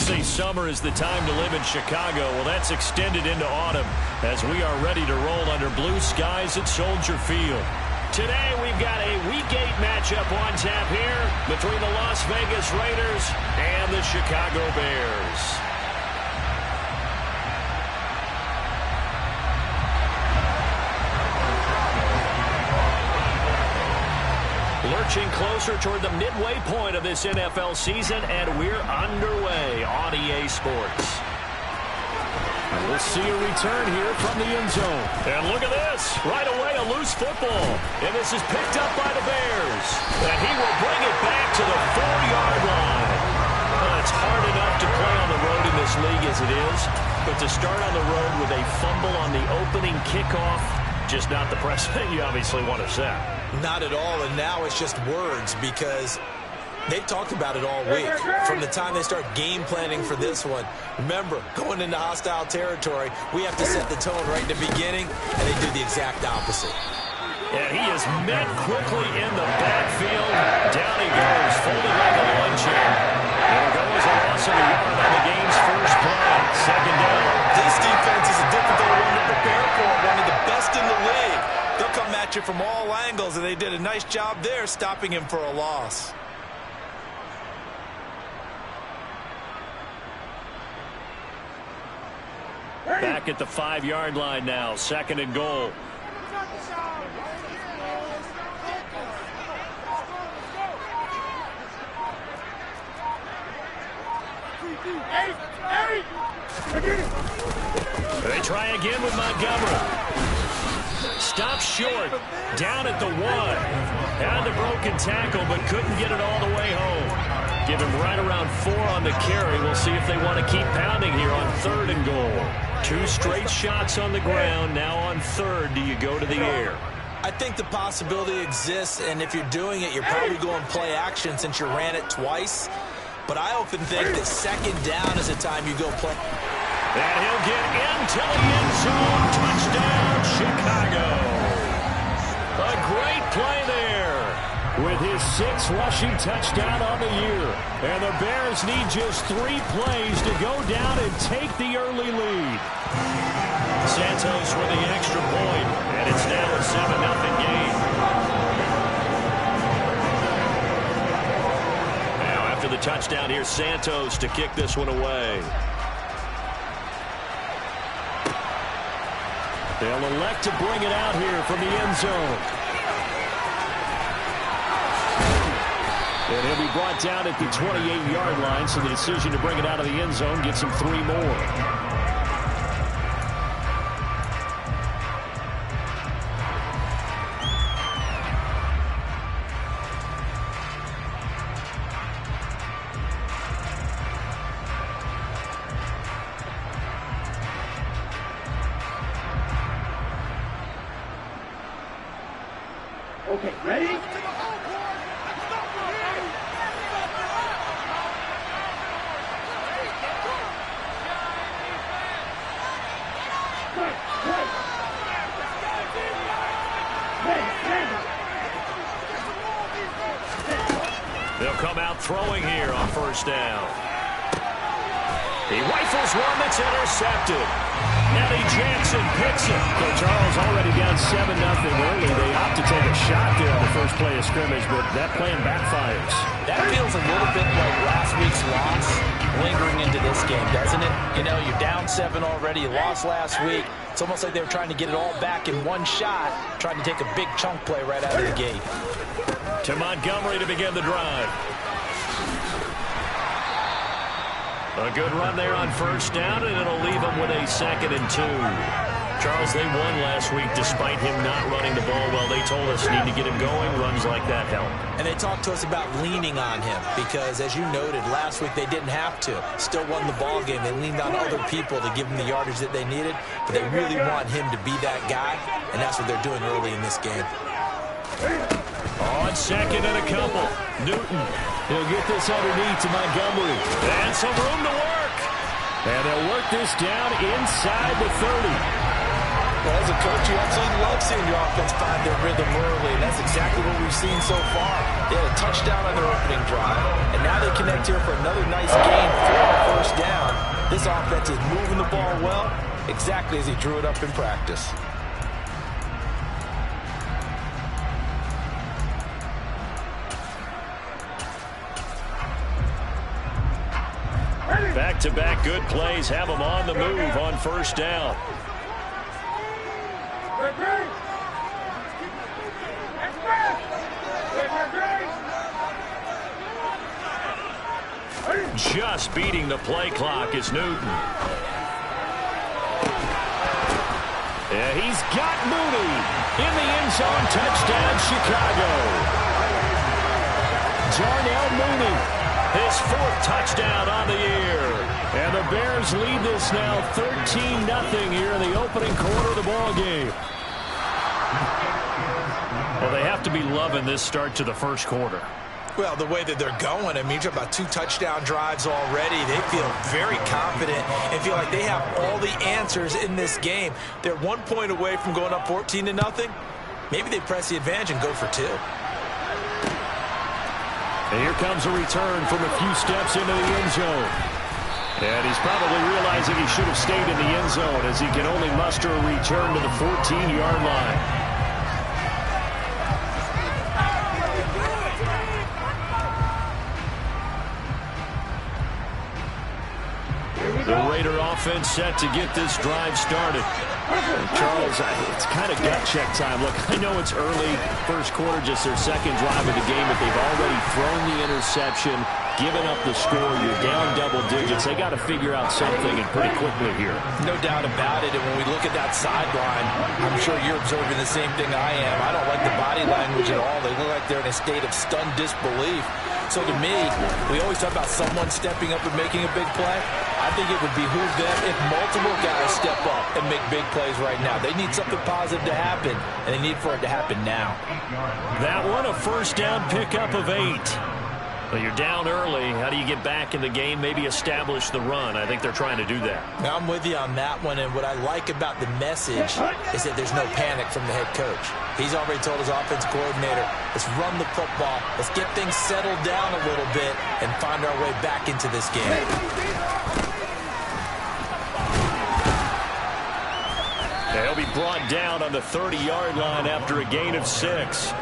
say summer is the time to live in Chicago. Well, that's extended into autumn as we are ready to roll under blue skies at Soldier Field. Today, we've got a Week 8 matchup on tap here between the Las Vegas Raiders and the Chicago Bears. Lurching closer toward the midway point of this NFL season, and we're underway on EA Sports. We'll see a return here from the end zone. And look at this. Right away, a loose football. And this is picked up by the Bears. And he will bring it back to the 4-yard line. Well, it's hard enough to play on the road in this league as it is. But to start on the road with a fumble on the opening kickoff, just not the precedent you obviously want to set. Not at all, and now it's just words because they've talked about it all week. From the time they start game planning for this one, remember, going into hostile territory, we have to set the tone right in the beginning, and they do the exact opposite. And he is met quickly in the backfield. Down he goes, folded like a luncheon. And it goes a loss of a yard on the game's first play. Second down. This defense is a difficult one to prepare for, one of the best in the league. They'll come at you from all angles, and they did a nice job there stopping him for a loss. Back at the 5-yard line now, second and goal. They try again with Montgomery. Stopped short, down at the 1. Had the broken tackle, but couldn't get it all the way home. Give him right around 4 on the carry. We'll see if they want to keep pounding here on 3rd and goal. 2 straight shots on the ground. Now on 3rd, do you go to the air? I think the possibility exists, and if you're doing it, you're probably going play action since you ran it twice. But I often think that 2nd down is the time you go play. And he'll get into the end zone. Touchdown, Chicago. A great play there with his 6th rushing touchdown on the year. And the Bears need just 3 plays to go down and take the early lead. Santos with the extra point, and it's now a 7-0 game. Now after the touchdown, here's Santos to kick this one away. They'll elect to bring it out here from the end zone. And he'll be brought down at the 28-yard line, so the decision to bring it out of the end zone gets him 3 more. Okay, ready? They'll come out throwing here on 1st down. He rifles one that's intercepted. Eddie Jackson picks it. So Charles already down 7-0 early. They opt to take a shot there on the first play of scrimmage, but that plan backfires. That feels a little bit like last week's loss lingering into this game, doesn't it? You know, you're down 7 already. You lost last week. It's almost like they were trying to get it all back in one shot, trying to take a big chunk play right out of the gate. To Montgomery to begin the drive. A good run there on 1st down, and it'll leave them with a 2nd and 2. Charles, they won last week despite him not running the ball well. They told us need to get him going. Runs like that help. And they talked to us about leaning on him because, as you noted, last week they didn't have to. Still won the ball game. They leaned on other people to give them the yardage that they needed, but they really want him to be that guy, and that's what they're doing early in this game. On 2nd and a couple. Newton. He'll get this underneath to Montgomery. And some room to work. And they'll work this down inside the 30. Well, as a coach, you absolutely love seeing your offense find their rhythm early, and that's exactly what we've seen so far. They had a touchdown on their opening drive, and now they connect here for another nice gain for a first down. This offense is moving the ball well, exactly as he drew it up in practice. Back-to-back good plays have them on the move on first down. Just beating the play clock is Newton. Yeah, he's got Mooney in the end zone. Touchdown, Chicago. Darnell Mooney, his 4th touchdown on the year. And the Bears lead this now 13-0 here in the opening quarter of the ball game. Well, they have to be loving this start to the first quarter. Well, the way that they're going, I mean, you're talking about 2 touchdown drives already. They feel very confident and feel like they have all the answers in this game. They're 1 point away from going up 14-0. Maybe they press the advantage and go for 2. And here comes a return from a few steps into the end zone. And he's probably realizing he should have stayed in the end zone as he can only muster a return to the 14-yard line. The Raider offense set to get this drive started. Charles, it's kind of gut check time. Look, I know it's early, first quarter, just their second drive of the game, but they've already thrown the interception, given up the score. You're down double digits. They got to figure out something, and pretty quickly here. No doubt about it. And when we look at that sideline, I'm sure you're observing the same thing I am. I don't like the body language at all. They look like they're in a state of stunned disbelief. So to me, we always talk about someone stepping up and making a big play. I think it would behoove them if multiple guys step up and make big plays right now. They need something positive to happen, and they need for it to happen now. That one, a first down pickup of 8. Well, you're down early. How do you get back in the game, maybe establish the run? I think they're trying to do that. Now, I'm with you on that one, and what I like about the message is that there's no panic from the head coach. He's already told his offense coordinator, let's run the football, let's get things settled down a little bit and find our way back into this game. He'll be brought down on the 30-yard line after a gain of 6.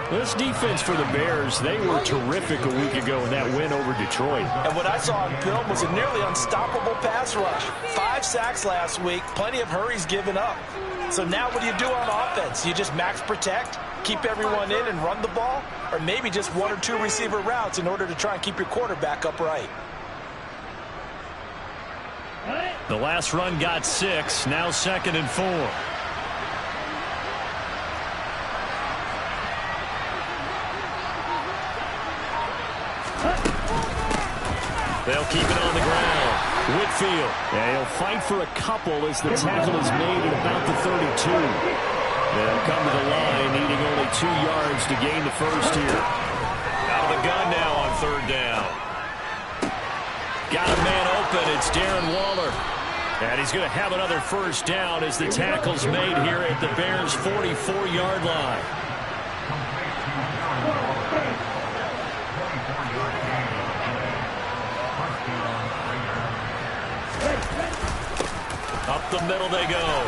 This defense for the Bears, they were terrific a week ago in that win over Detroit. And what I saw on film was a nearly unstoppable pass rush. 5 sacks last week, plenty of hurries given up. So now what do you do on offense? You just max protect, keep everyone in and run the ball? Or maybe just 1 or 2 receiver routes in order to try and keep your quarterback upright? The last run got 6, now 2nd and 4. They'll keep it on the ground. Whitfield. Yeah, he'll fight for a couple as the tackle is made at about the 32. They'll come to the line, needing only 2 yards to gain the first here. Out of the gun now on 3rd down. Got a man open. It's Darren Waller. And he's going to have another first down as the tackle's made here at the Bears' 44-yard line. Up the middle they go.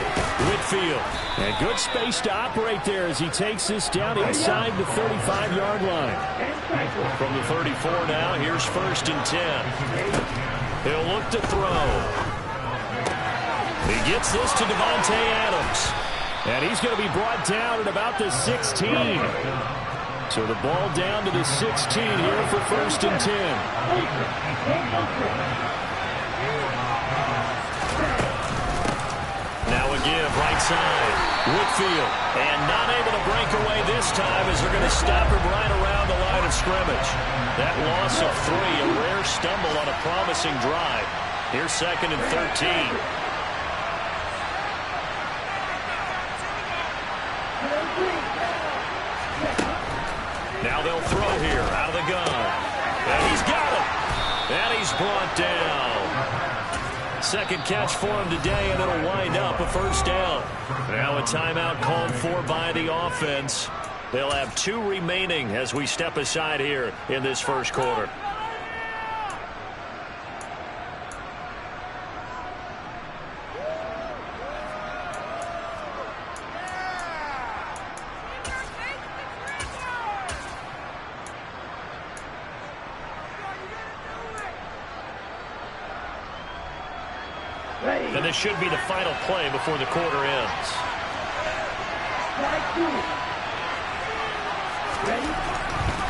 Whitfield. And good space to operate there as he takes this down inside the 35-yard line. From the 34 now, here's 1st and 10. He'll look to throw. He gets this to Devontae Adams. And he's going to be brought down at about the 16. So the ball down to the 16 here for 1st and 10. Give right side. Whitfield. And not able to break away this time as they're going to stop him right around the line of scrimmage. That loss of 3, a rare stumble on a promising drive. Here's 2nd and 13. Now they'll throw here out of the gun. And he's got it. And he's brought down. second catch for him today, and it'll wind up a first down. Now a timeout called for by the offense. They'll have 2 remaining as we step aside here in this first quarter. And this should be the final play before the quarter ends.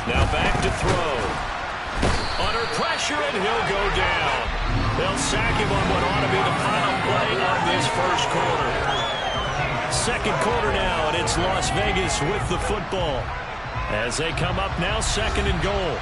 Now back to throw. Under pressure, and he'll go down. They'll sack him on what ought to be the final play of this first quarter. Second quarter now, and it's Las Vegas with the football. As they come up now, 2nd and goal.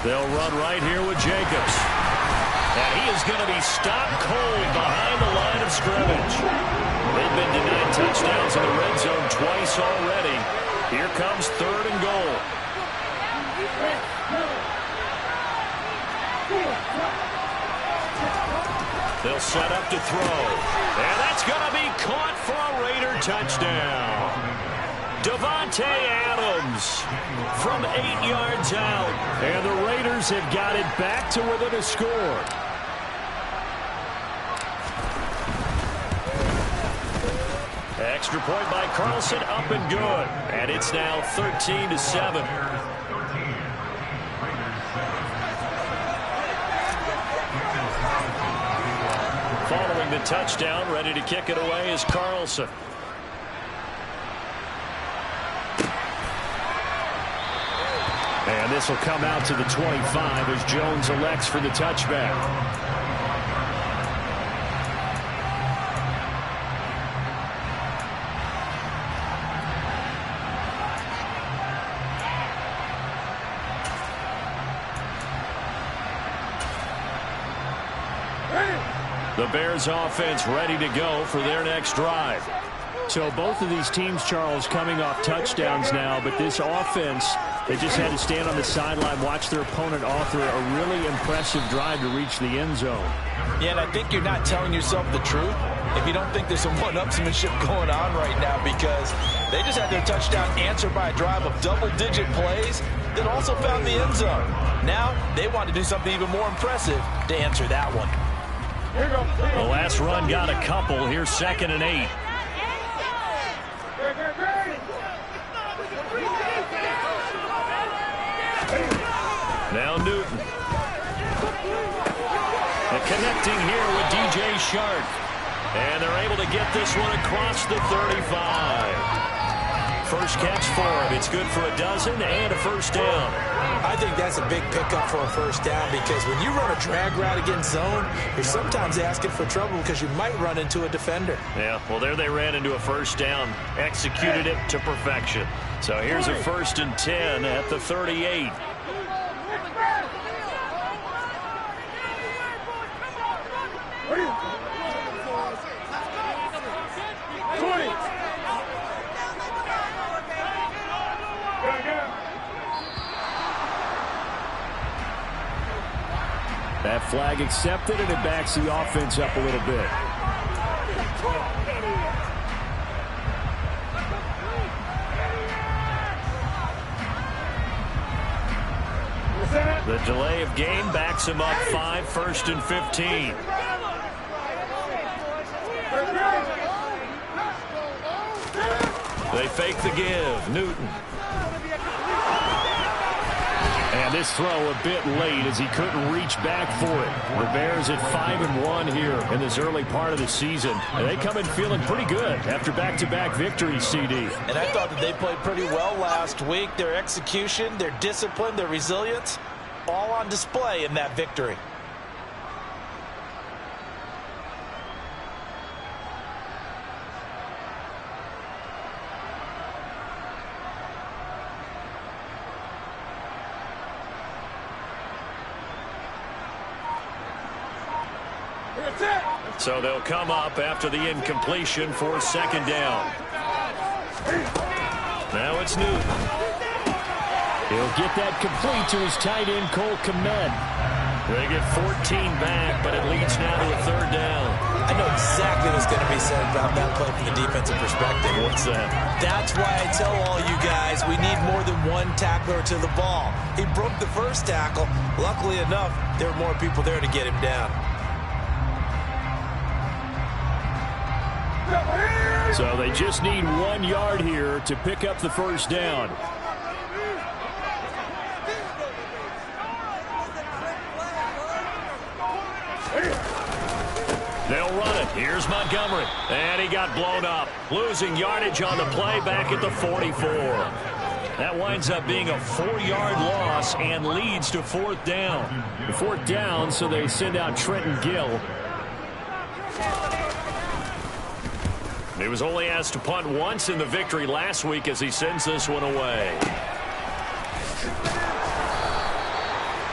They'll run right here with Jacobs. And he is going to be stopped cold behind the line of scrimmage. They've been denied touchdowns in the red zone twice already. Here comes 3rd and goal. They'll set up to throw. And that's going to be caught for a Raider touchdown. Davante Adams from 8 yards out. And the Raiders have got it back to within a score. Extra point by Carlson, up and good. And it's now 13-7. Following the touchdown, ready to kick it away is Carlson. And this will come out to the 25 as Jones elects for the touchback. The Bears offense ready to go for their next drive. So both of these teams, Charles, coming off touchdowns now, but this offense, they just had to stand on the sideline, watch their opponent author a really impressive drive to reach the end zone. Yeah, and I think you're not telling yourself the truth if you don't think there's some one-upsmanship going on right now, because they just had their touchdown answered by a drive of double-digit plays that also found the end zone. Now they want to do something even more impressive to answer that one. The last run got a couple. Here's 2nd and 8. Now Newton. And connecting here with DJ Shark. And they're able to get this one across the 35. First catch for him. It's good for a dozen and a first down. I think that's a big pickup for a first down, because when you run a drag route against zone, you're sometimes asking for trouble because you might run into a defender. Yeah, well, there they ran into a first down. Executed it to perfection. So here's a 1st and 10 at the 38. That flag accepted, and it backs the offense up a little bit. The delay of game backs him up 5, 1st and 15. They fake the give. Newton. And this throw a bit late as he couldn't reach back for it. The Bears at 5-1 here in this early part of the season. And they come in feeling pretty good after back-to-back victories, CD. And I thought that they played pretty well last week. Their execution, their discipline, their resilience, all on display in that victory. So they'll come up after the incompletion for second down. Now it's Newton. He'll get that complete to his tight end, Cole Kmet. They get 14 back, but it leads now to a third down. I know exactly what's going to be said about that play from the defensive perspective. What's that? That's why I tell all you guys we need more than one tackler to the ball. He broke the first tackle. Luckily enough, there were more people there to get him down. So they just need 1 yard here to pick up the first down. They'll run it. Here's Montgomery. And he got blown up. Losing yardage on the play back at the 44. That winds up being a 4-yard loss and leads to fourth down. Fourth down, so they send out Trenton Gill. He was only asked to punt once in the victory last week as he sends this one away.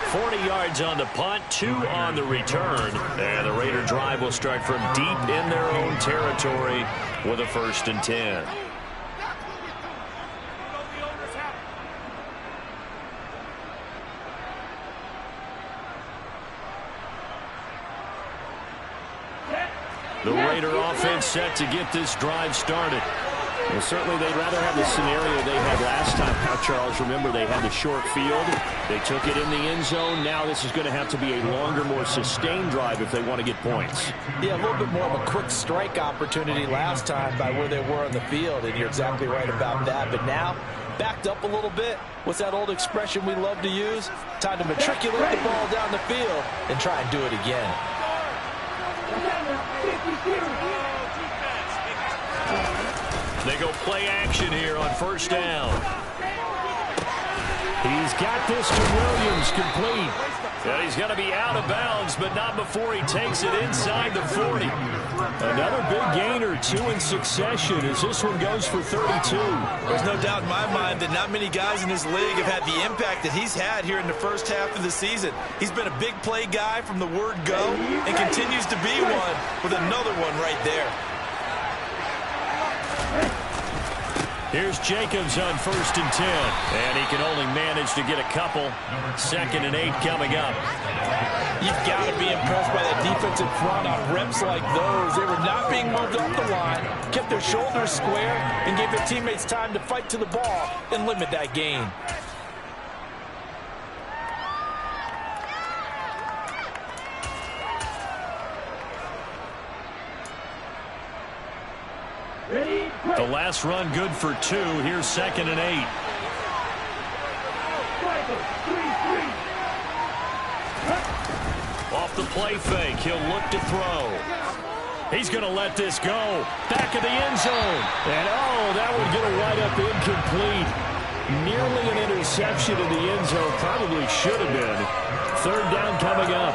40 yards on the punt, 2 on the return. And the Raider drive will start from deep in their own territory with a 1st and 10. The Raider offense set to get this drive started. Well, certainly they'd rather have the scenario they had last time out, Charles. Remember, they had the short field. They took it in the end zone. Now this is going to have to be a longer, more sustained drive if they want to get points. Yeah, a little bit more of a quick strike opportunity last time by where they were on the field, and you're exactly right about that. But now, backed up a little bit. What's that old expression we love to use? Time to matriculate the ball down the field and try and do it again. They go play action here on first down. He's got this to Williams, complete. And he's going to be out of bounds, but not before he takes it inside the 40. Another big gain or 2 in succession as this one goes for 32. There's no doubt in my mind that not many guys in this league have had the impact that he's had here in the first half of the season. He's been a big play guy from the word go and continues to be one with another one right there. Here's Jacobs on 1st and 10. And he can only manage to get a couple. 2nd and 8 coming up. You've got to be impressed by that defensive front on reps like those. They were not being moved up the line, kept their shoulders square, and gave their teammates time to fight to the ball and limit that gain. The last run good for 2. Here's 2nd and 8. Off the play fake, he'll look to throw. He's going to let this go. Back of the end zone. And oh, that would get a wide up incomplete. Nearly an interception in the end zone. Probably should have been. Third down coming up.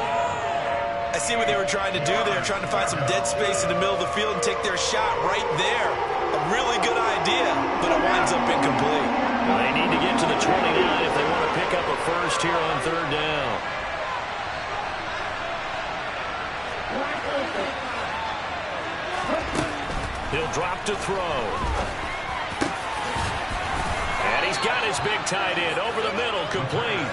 I see what they were trying to do there, trying to find some dead space in the middle of the field and take their shot right there. A really good idea, but it winds up incomplete. Well, they need to get to the 29 if they want to pick up a first here on third down. He'll drop to throw. And he's got his big tight end over the middle, complete.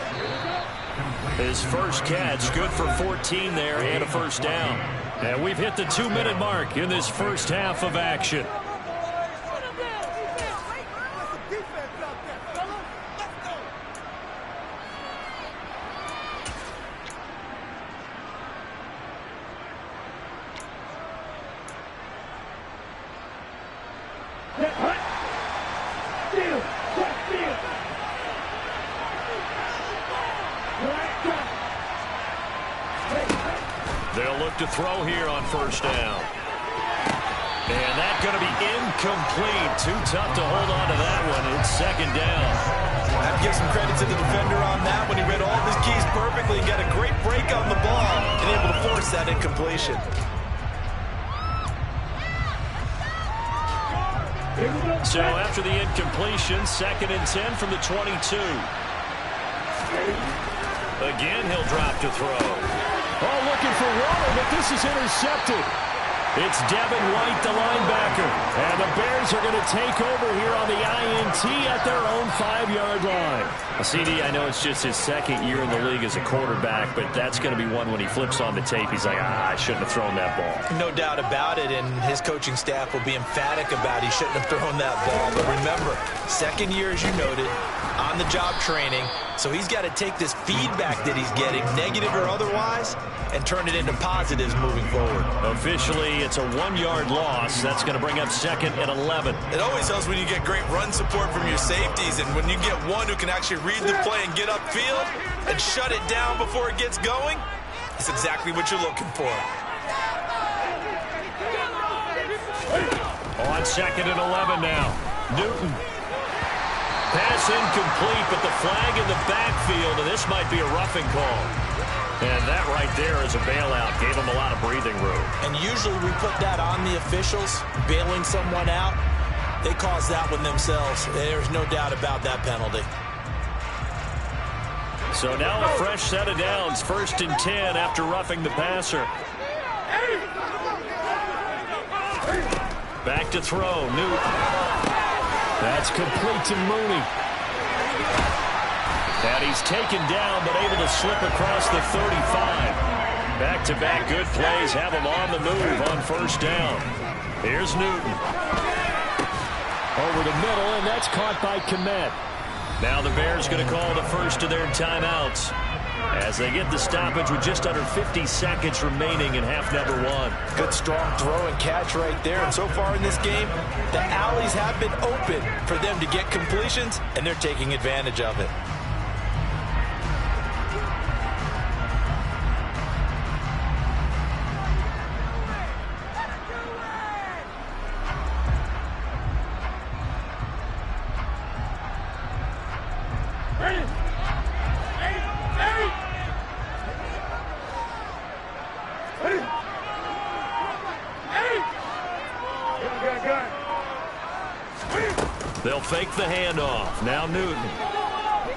His first catch, good for 14 there and a first down. And we've hit the 2-minute mark in this first half of action. They'll look to throw here on first down. And that's going to be incomplete. Too tough to hold on to that one. It's second down. I have to give some credit to the defender on that one. He read all of his keys perfectly and got a great break on the ball and able to force that incompletion. So after the incompletion, 2nd and 10 from the 22. Again, he'll drop to throw. Oh, looking for Waller, but this is intercepted. It's Devin White, the linebacker. And the Bears are going to take over here on the INT at their own 5-yard line. CD, I know it's just his second year in the league as a quarterback, but that's going to be one when he flips on the tape. He's like, I shouldn't have thrown that ball. No doubt about it, and his coaching staff will be emphatic about he shouldn't have thrown that ball. But remember, second year, as you noted, on-the-job training, so he's got to take this feedback that he's getting, negative or otherwise, and turn it into positives moving forward. Officially, it's a 1-yard loss. That's going to bring up 2nd and 11. It always helps when you get great run support from your safeties, and when you get one who can actually read the play and get upfield and shut it down before it gets going, it's exactly what you're looking for. On 2nd and 11 now. Newton. Pass incomplete, but the flag in the backfield, and this might be a roughing call. And that right there is a bailout. Gave him a lot of breathing room. And usually we put that on the officials, bailing someone out. They caused that one themselves. There's no doubt about that penalty. So now a fresh set of downs. 1st and 10 after roughing the passer. Back to throw. Newton. That's complete to Mooney. And he's taken down, but able to slip across the 35. Back-to-back good plays have him on the move on 1st down. Here's Newton. Over the middle, and that's caught by Kmet. Now the Bears going to call the first of their timeouts as they get the stoppage with just under 50 seconds remaining in half number 1. Good strong throw and catch right there. And so far in this game, the alleys have been open for them to get completions, and they're taking advantage of it. They'll fake the handoff. Now Newton.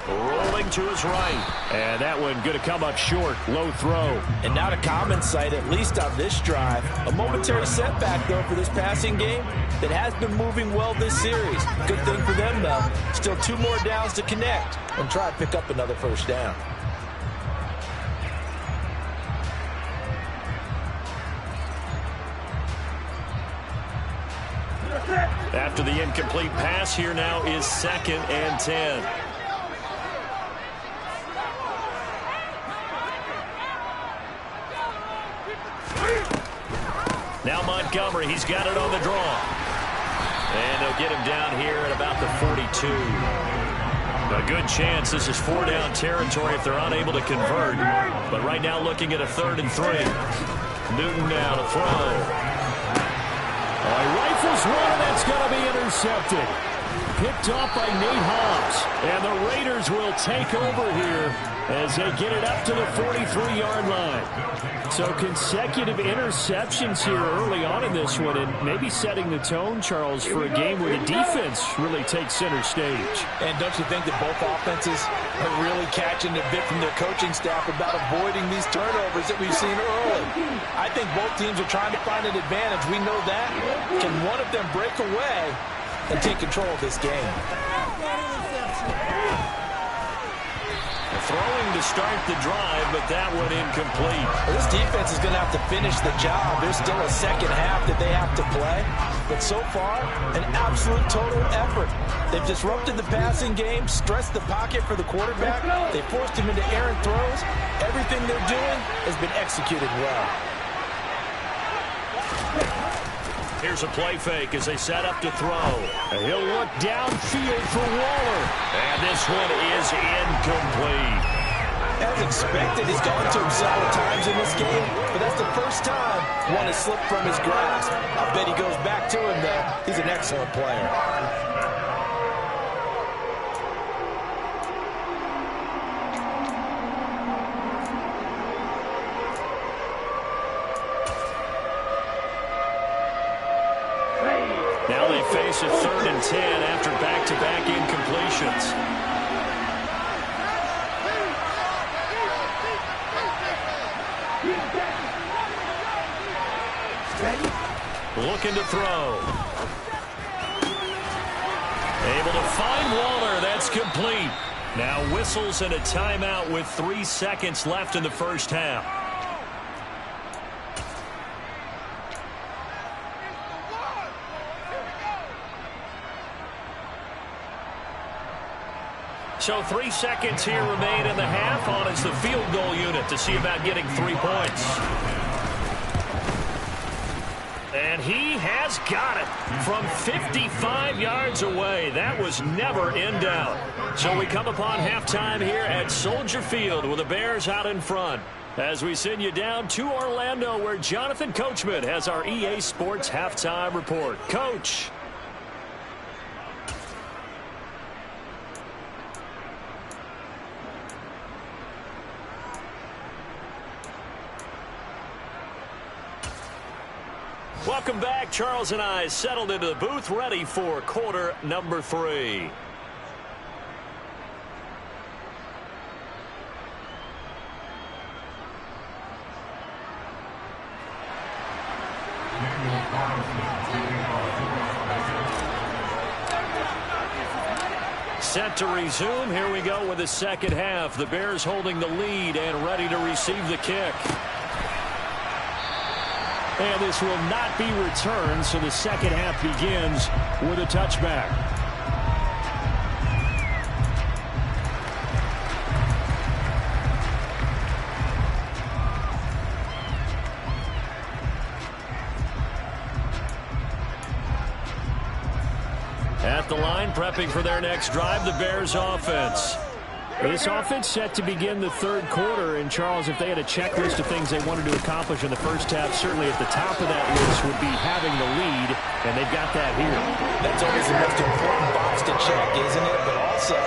Rolling to his right. And that one going to come up short. Low throw. And now to Common's side, at least on this drive. A momentary setback, though, for this passing game that has been moving well this series. Good thing for them, though. Still 2 more downs to connect and try to pick up another 1st down. After the incomplete pass, here now is 2nd and 10. Now Montgomery, he's got it on the draw. And they'll get him down here at about the 42. A good chance this is 4-down territory if they're unable to convert. But right now looking at a 3rd and 3. Newton now to throw. He rifles one, and that's going to be intercepted. Picked off by Nate Hobbs. And the Raiders will take over here as they get it up to the 43-yard line. So consecutive interceptions here early on in this one, and maybe setting the tone, Charles, for a game where the defense really takes center stage. And don't you think that both offenses are really catching a bit from their coaching staff about avoiding these turnovers that we've seen early? I think both teams are trying to find an advantage. We know that. Can one of them break away and take control of this game? Throwing to start the drive, but that one incomplete. Well, this defense is going to have to finish the job. There's still a second half that they have to play. But so far, an absolute total effort. They've disrupted the passing game, stressed the pocket for the quarterback. They forced him into errant throws. Everything they're doing has been executed well. Here's a play fake as they set up to throw. He'll look downfield for Waller. And this one is incomplete. As expected, he's gone to him several times in this game, but that's the first time one has slipped from his grasp. I bet he goes back to him, though. He's an excellent player. Now they face a 3rd and 10 after back-to-back incompletions. Looking to throw. Able to find Waller. That's complete. Now whistles and a timeout with 3 seconds left in the first half. So 3 seconds here remain in the half. On is the field goal unit to see about getting 3 points. And he has got it from 55 yards away. That was never in doubt. So we come upon halftime here at Soldier Field with the Bears out in front. As we send you down to Orlando, where Jonathan Coachman has our EA Sports halftime report. Coach. Welcome back. Charles and I settled into the booth, ready for quarter number 3. Set to resume. Here we go with the second half. The Bears holding the lead and ready to receive the kick. And this will not be returned, so the second half begins with a touchback. At the line, prepping for their next drive, the Bears offense. This offense set to begin the third quarter, and Charles, if they had a checklist of things they wanted to accomplish in the first half, certainly at the top of that list would be having the lead, and they've got that here. That's always the most important box to check, isn't it? But also,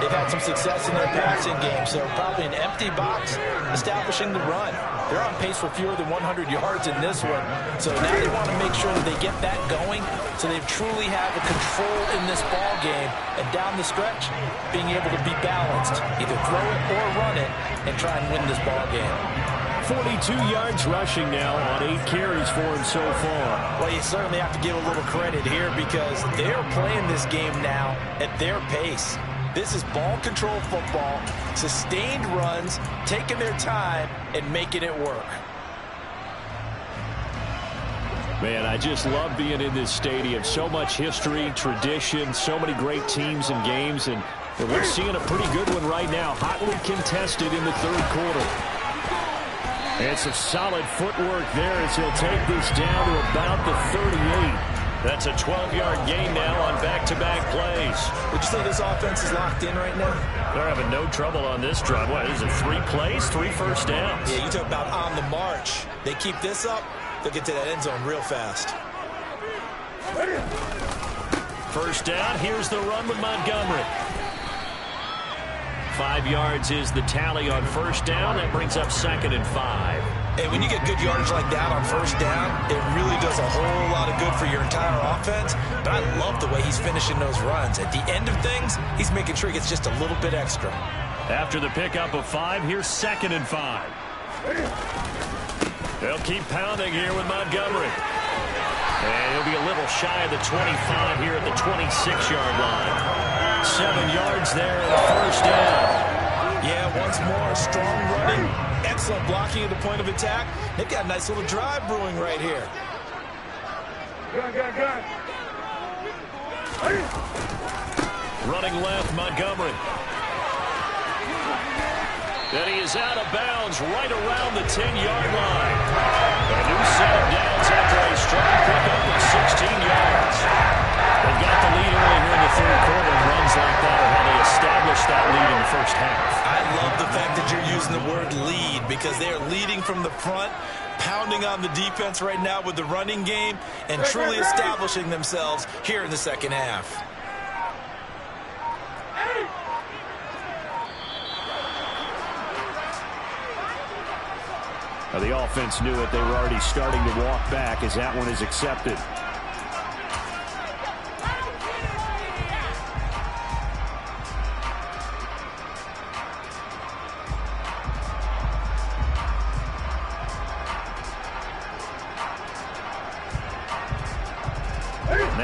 they've had some success in their passing game, so probably an empty box establishing the run. They're on pace for fewer than 100 yards in this one, so now they want to make sure that they get that going so they truly have a control in this ball game, and down the stretch, being able to be balanced, either throw it or run it, and try and win this ball game. 42 yards rushing now on 8 carries for him so far. Well, you certainly have to give a little credit here because they're playing this game now at their pace. This is ball control football, sustained runs, taking their time, and making it work. Man, I just love being in this stadium. So much history, tradition, so many great teams and games, and we're seeing a pretty good one right now, hotly contested in the third quarter. And some solid footwork there as he'll take this down to about the 38. That's a 12-yard gain now on back-to-back plays. Would you say this offense is locked in right now? They're having no trouble on this drive. What, is it 3 plays, 3 first downs? Yeah, you talk about on the march. They keep this up, they'll get to that end zone real fast. First down, here's the run with Montgomery. 5 yards is the tally on first down. That brings up 2nd and 5. And when you get good yardage like that on first down, it really does a whole lot of good for your entire offense. But I love the way he's finishing those runs. At the end of things, he's making sure he gets just a little bit extra. After the pickup of 5, here's 2nd and 5. They'll keep pounding here with Montgomery. And he'll be a little shy of the 25 here at the 26-yard line. 7 yards there in the first down. Yeah, once more, strong running, excellent blocking at the point of attack. They've got a nice little drive brewing right here. Running left, Montgomery. And he is out of bounds right around the 10-yard line. A new set of downs after a strong pickup of 16 yards. They've got the lead early here in the third quarter, and runs like that are how they established that lead in the first half. I love the fact that you're using the word lead because they are leading from the front, pounding on the defense right now with the running game, and truly establishing themselves here in the second half. Now, the offense knew it. They were already starting to walk back as that one is accepted.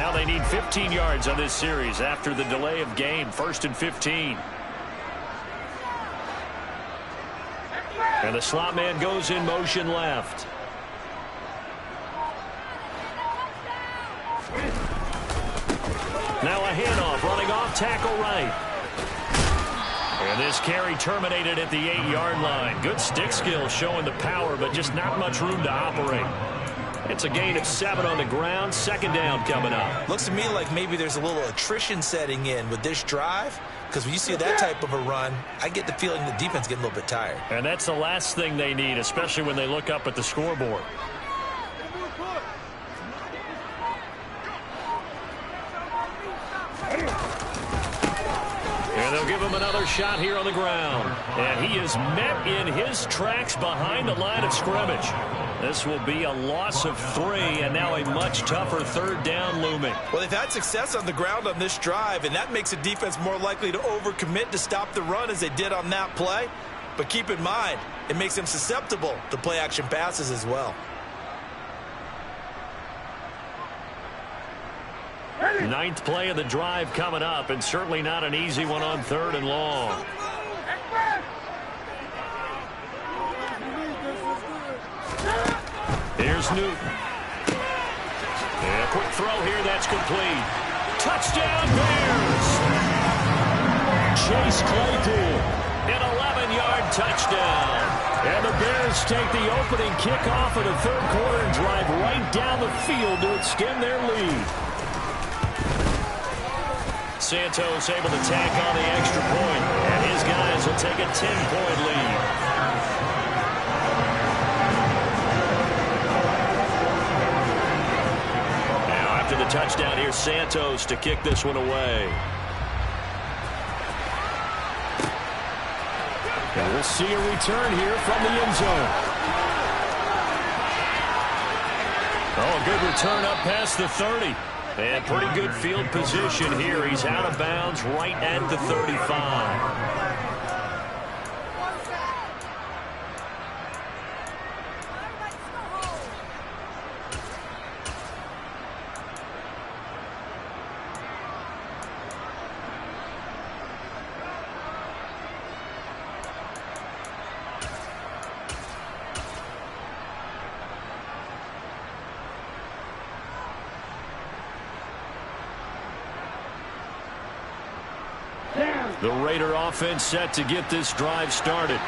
Now they need 15 yards on this series after the delay of game. 1st and 15. And the slot man goes in motion left. Now a handoff running off tackle right. And this carry terminated at the 8-yard line. Good stick skill showing the power, but just not much room to operate. It's a gain of 7 on the ground. 2nd down coming up. Looks to me like maybe there's a little attrition setting in with this drive, because when you see that type of a run, I get the feeling the defense getting a little bit tired. And that's the last thing they need, especially when they look up at the scoreboard. And they'll give him another shot here on the ground. And he is met in his tracks behind the line of scrimmage. This will be a loss of 3, and now a much tougher 3rd down looming. Well, they've had success on the ground on this drive, and that makes a defense more likely to overcommit to stop the run as they did on that play. But keep in mind, it makes them susceptible to play-action passes as well. 9th play of the drive coming up, and certainly not an easy one on 3rd and long. Here's Newton. And a quick throw here, that's complete. Touchdown Bears! Chase Claypool, an 11-yard touchdown. And the Bears take the opening kickoff of the 3rd quarter and drive right down the field to extend their lead. Santos able to tack on the extra point, and his guys will take a 10-point lead. Now after the touchdown, here's Santos to kick this one away. And we'll see a return here from the end zone. Oh, a good return up past the 30. And pretty good field position here. He's out of bounds right at the 35. The Raider offense set to get this drive started.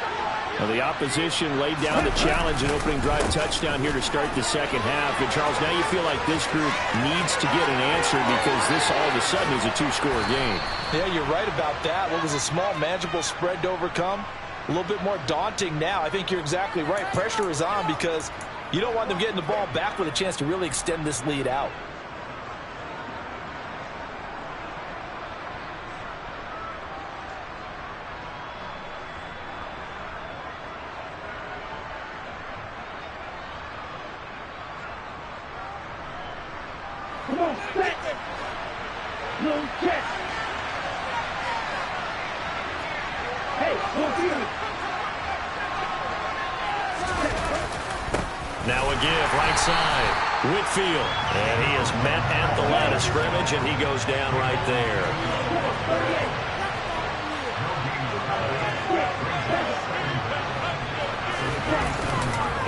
Well, the opposition laid down the challenge, an opening drive touchdown here to start the 2nd half. And, Charles, now you feel like this group needs to get an answer because this all of a sudden is a 2-score game. Yeah, you're right about that. What was a small, manageable spread to overcome? A little bit more daunting now. I think you're exactly right. Pressure is on because you don't want them getting the ball back with a chance to really extend this lead out. Come on, set. No check. Hey, go here. Now a give right side. Whitfield. And he is met at the line of scrimmage, and he goes down right there.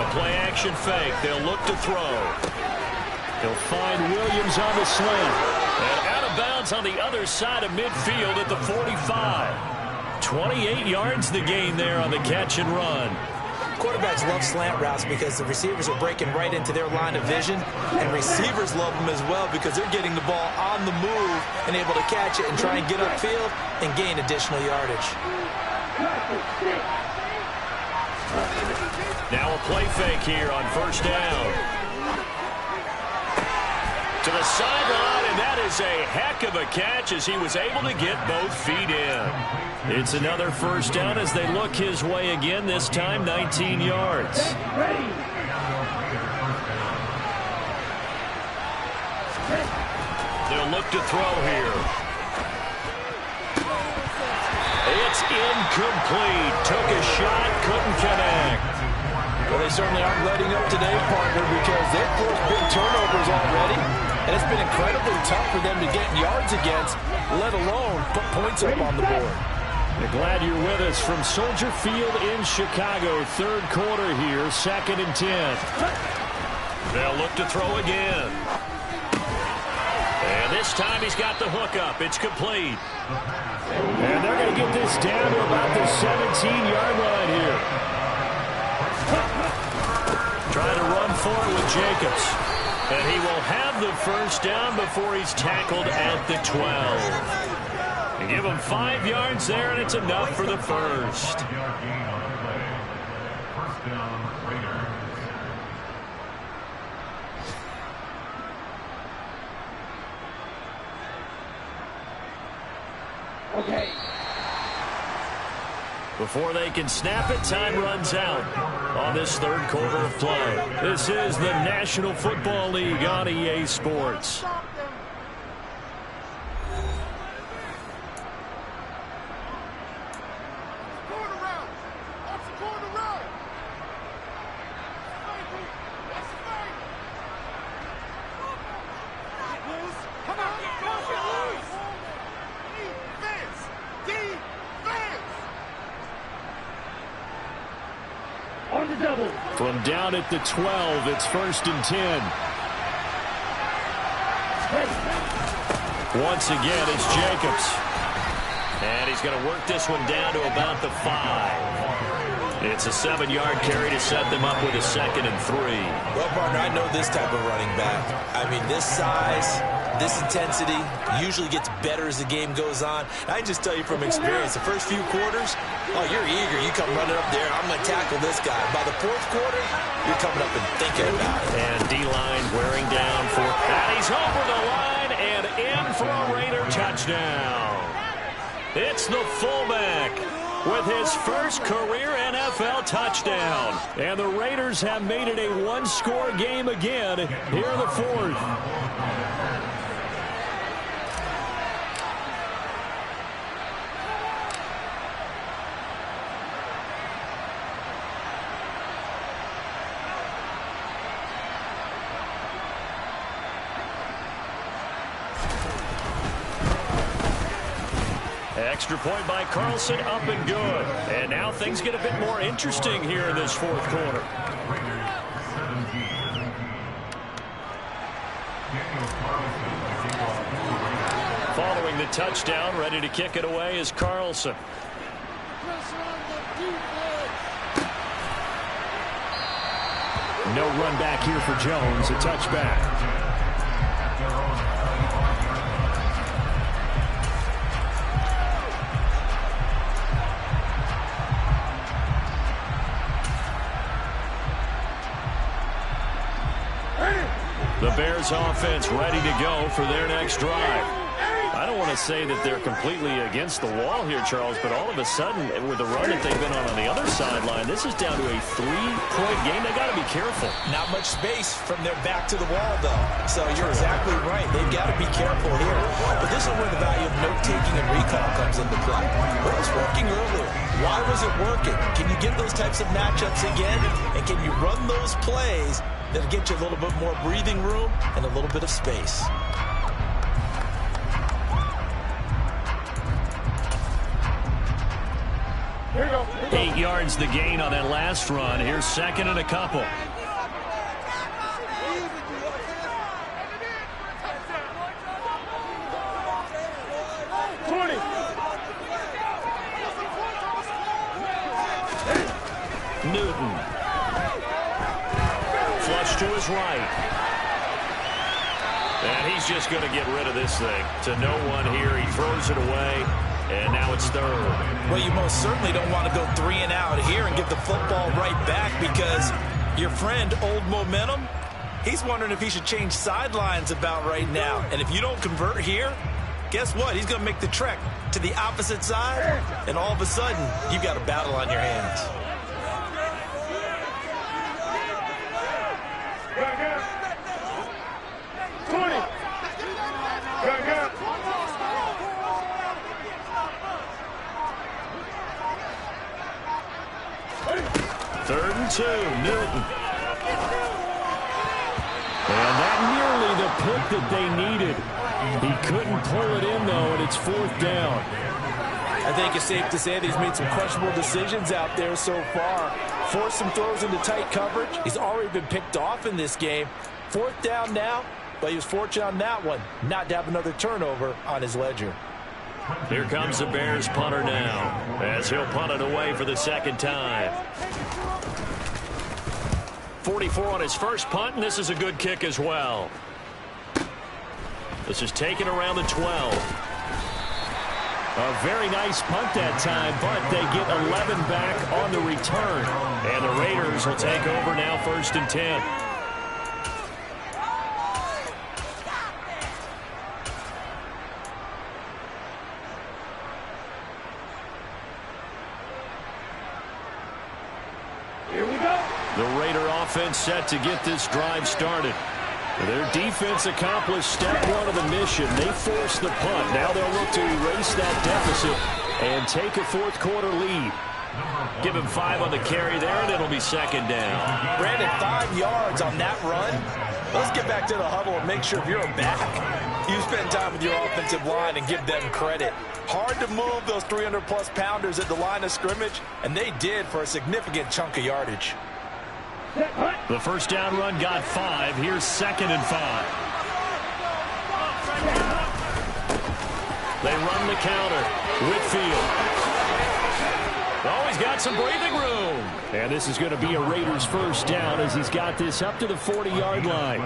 A play-action fake. They'll look to throw. He'll find Williams on the slant. And out of bounds on the other side of midfield at the 45. 28 yards the gain there on the catch and run. Quarterbacks love slant routes because the receivers are breaking right into their line of vision, and receivers love them as well because they're getting the ball on the move and able to catch it and try and get upfield and gain additional yardage. Now a play fake here on 1st down. To the sideline, and that is a heck of a catch as he was able to get both feet in. It's another 1st down as they look his way again, this time 19 yards. They'll look to throw here. It's incomplete. Took a shot, couldn't connect. Well, they certainly aren't letting up today, partner, because they've forced big turnovers already. And it's been incredibly tough for them to get yards against, let alone put points up on the board. Glad you're with us from Soldier Field in Chicago. Third quarter here, 2nd and 10. They'll look to throw again. And this time he's got the hook up. It's complete. And they're going to get this down to about the 17-yard line here. Trying to run for it with Jacobs. And he will have the first down before he's tackled at the 12. You give him 5 yards there, and it's enough for the first. Okay. Before they can snap it, time runs out on this third quarter of play. This is the National Football League on EA Sports. From down at the 12, it's 1st and 10. Once again, it's Jacobs. And he's going to work this one down to about the 5. It's a 7-yard carry to set them up with a 2nd and 3. Well, partner, I know this type of running back. I mean, this size, this intensity usually gets better as the game goes on. I just tell you from experience, the first few quarters, oh, you're eager. You come running up there. I'm going to tackle this guy. By the 4th quarter, you're coming up and thinking about it. And D-line wearing down for... And he's over the line and in for a Raider touchdown. It's the fullback with his first career NFL touchdown. And the Raiders have made it a one-score game again here in the 4th. Extra point by Carlson, up and good. And now things get a bit more interesting here in this 4th quarter. Following the touchdown, ready to kick it away is Carlson. No run back here for Jones, a touchback. The Bears offense ready to go for their next drive. I don't want to say that they're completely against the wall here, Charles, but all of a sudden, with the run that they've been on the other sideline, this is down to a 3-point game. They got to be careful. Not much space from their back to the wall, though. So you're exactly right. They've got to be careful here. But this is where the value of note-taking and recall comes into play. What was working earlier? Why was it working? Can you get those types of matchups again? And can you run those plays that'll get you a little bit more breathing room and a little bit of space? Here we go. 8 yards the gain on that last run. Here's 2nd and a couple. Newton. Flush to his right. And he's just going to get rid of this thing. To no one here. He throws it away. And now it's 3rd. Well, you most certainly don't want to go 3 and out here and give the football right back, because your friend, Old Momentum, he's wondering if he should change sidelines about right now. And if you don't convert here, guess what? He's going to make the trek to the opposite side, and all of a sudden, you've got a battle on your hands. Third and 2, Newton. And that nearly the pick that they needed. He couldn't pull it in, though, and it's 4th down. I think it's safe to say that he's made some questionable decisions out there so far. Forced some throws into tight coverage. He's already been picked off in this game. 4th down now, but he was fortunate on that one not to have another turnover on his ledger. Here comes the Bears punter now, as he'll punt it away for the 2nd time. 44 on his first punt, and this is a good kick as well. This is taken around the 12. A very nice punt that time, but they get 11 back on the return. And the Raiders will take over now, 1st and 10. Here we go. The Raider offense set to get this drive started. Their defense accomplished step 1 of the mission. They forced the punt. Now they'll look to erase that deficit and take a 4th quarter lead. Give him 5 on the carry there, and it'll be 2nd down. Brandon, 5 yards on that run. Let's get back to the huddle and make sure if you're a back, you spend time with your offensive line and give them credit. Hard to move those 300-plus pounders at the line of scrimmage, and they did for a significant chunk of yardage. The 1st down run got 5. Here's 2nd and 5. They run the counter. Whitfield. Oh, he's got some breathing room. And this is going to be a Raiders 1st down as he's got this up to the 40-yard line.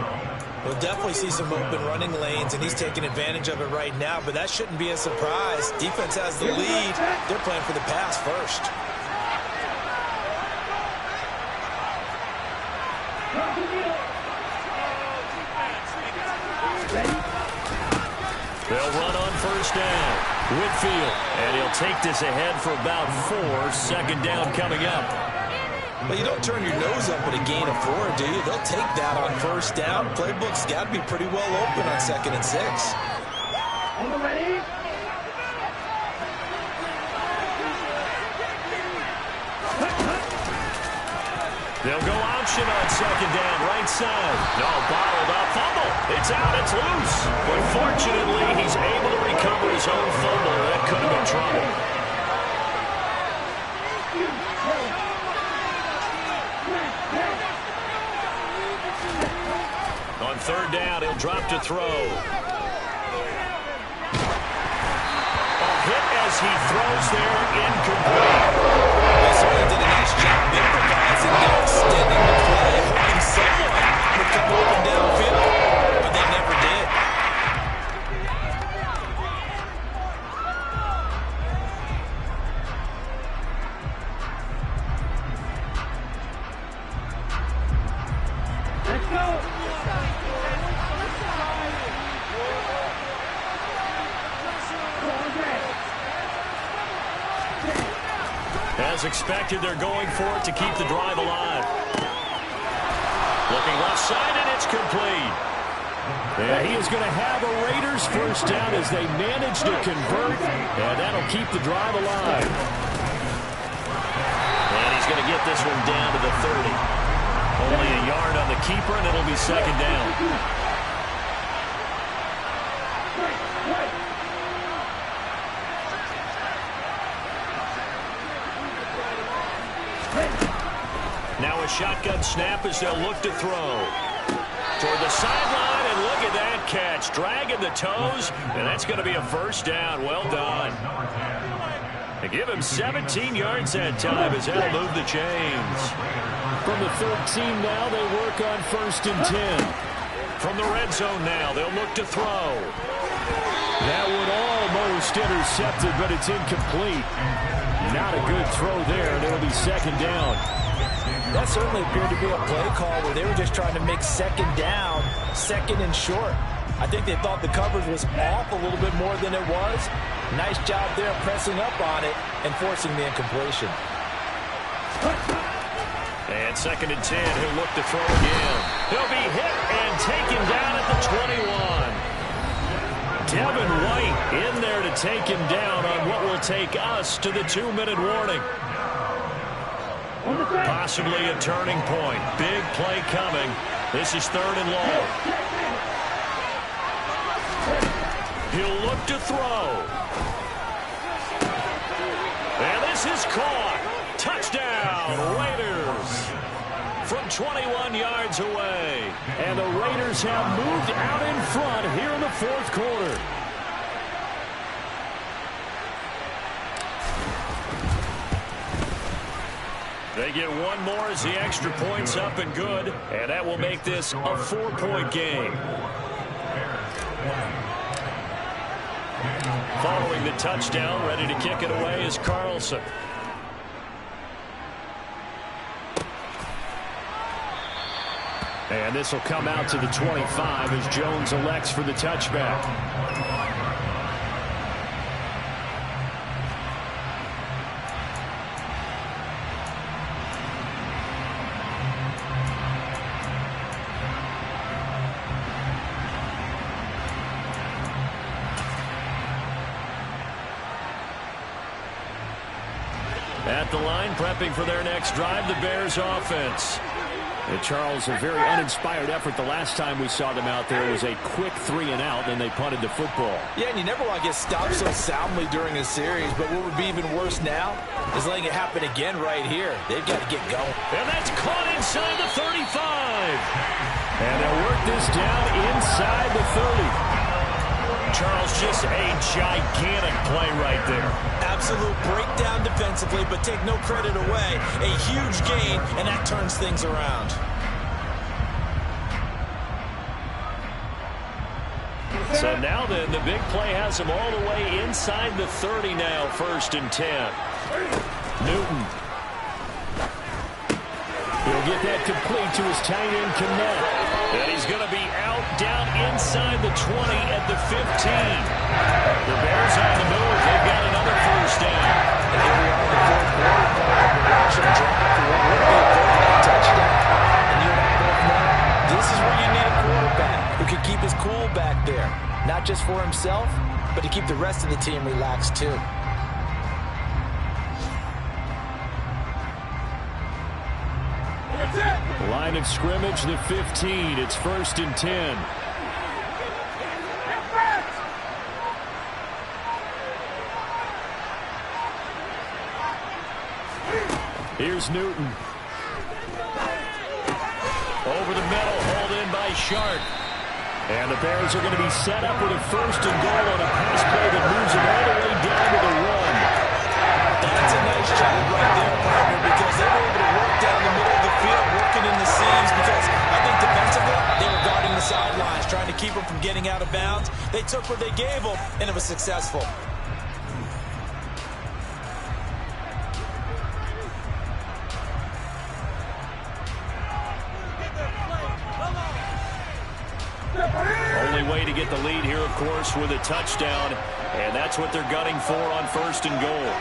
We'll definitely see some open running lanes, and he's taking advantage of it right now, but that shouldn't be a surprise. Defense has the lead. They're playing for the pass first. They'll run on 1st down. Whitfield, and he'll take this ahead for about 4. 2nd down coming up. But you don't turn your nose up at a gain of 4, do you? They'll take that on 1st down. Playbook's got to be pretty well open on 2nd and 6. On the ready. They'll go option on 2nd down, right side. No, bottled up, fumble. It's out, it's loose. But fortunately, he's able to recover his own fumble. That could have been trouble. On 3rd down, he'll drop to throw. A hit as he throws there, incomplete. They certainly did a nice job improvising and extending the play, hoping someone would come open downfield, but they never did. Let's go. As expected, they're going for it to keep the drive alive. Looking left side, and it's complete. And he is going to have a Raiders 1st down as they manage to convert, and that'll keep the drive alive. And he's going to get this one down to the 30. Only a yard on the keeper, and it'll be 2nd down. Now a shotgun snap as they'll look to throw. Toward the sideline, and look at that catch. Dragging the toes, and that's going to be a 1st down. Well done. They give him 17 yards that time as that'll move the chains. From the 13 now, they work on 1st and 10. From the red zone now, they'll look to throw. That one almost intercepted, but it's incomplete. Not a good throw there, and it'll be 2nd down. That certainly appeared to be a play call where they were just trying to make 2nd down, 2nd and short. I think they thought the coverage was off a little bit more than it was. Nice job there pressing up on it and forcing the incompletion. And 2nd and 10, he'll look to throw again. He'll be hit and taken down at the 21. Devin White in there to take him down on what will take us to the 2-minute warning. Possibly a turning point. Big play coming. This is 3rd and long. He'll look to throw. And this is caught. Touchdown, Raiders. From 21 yards away. And the Raiders have moved out in front here in the fourth quarter. They get one more as the extra point's up and good. And that will make this a 4-point game. Following the touchdown, ready to kick it away is Carlson. And this will come out to the 25 as Jones elects for the touchback. At the line, prepping for their next drive, the Bears offense. And Charles, a very uninspired effort the last time we saw them out there. It was a quick 3-and-out, and they punted the football. Yeah, and you never want to get stopped so soundly during a series, but what would be even worse now is letting it happen again right here. They've got to get going. And that's caught inside the 35. And they'll work this down inside the 30. Charles, just a gigantic play right there. Absolute breakdown defensively, but take no credit away. A huge gain, and that turns things around. So now then, the big play has him all the way inside the 30 now, 1st and 10. Newton. He'll get that complete to his tight end, Connect. And he's going to be out down inside the 20 at the 15. The Bears on the move. They've got another 1st down. And here we are in the fourth quarter. We're watching a drive for what would be a fourth touchdown. And you and I both know this is where you need a quarterback who can keep his cool back there. Not just for himself, but to keep the rest of the team relaxed too. Line of scrimmage, the 15. It's 1st and 10. Here's Newton. Over the middle, hauled in by Sharp. And the Bears are going to be set up with a 1st and goal on a pass play that moves them all the way down to the 1. That's a nice job right there, partner, because they were able to work down the middle of the field, working in the seams, because I think defensively they were guarding the sidelines, trying to keep them from getting out of bounds. They took what they gave them, and it was successful. Only way to get the lead here, of course, with a touchdown, and that's what they're gunning for on 1st and goal.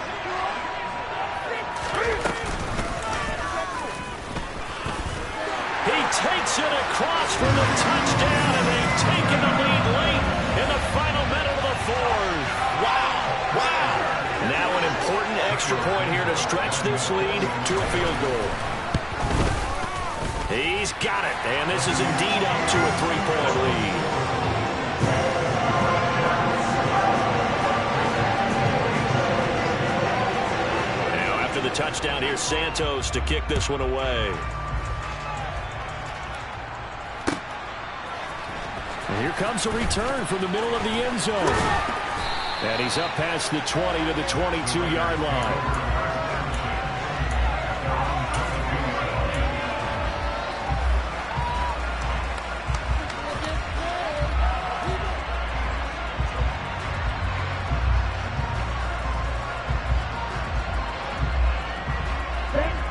He takes it across for the touchdown, and they've taken the lead late in the final minute of the 4th. Wow, wow. Now an important extra point here to stretch this lead to a field goal. He's got it, and this is indeed up to a 3-point lead. Now after the touchdown, here's Santos to kick this one away. And here comes a return from the middle of the end zone. And he's up past the 20 to the 22-yard line.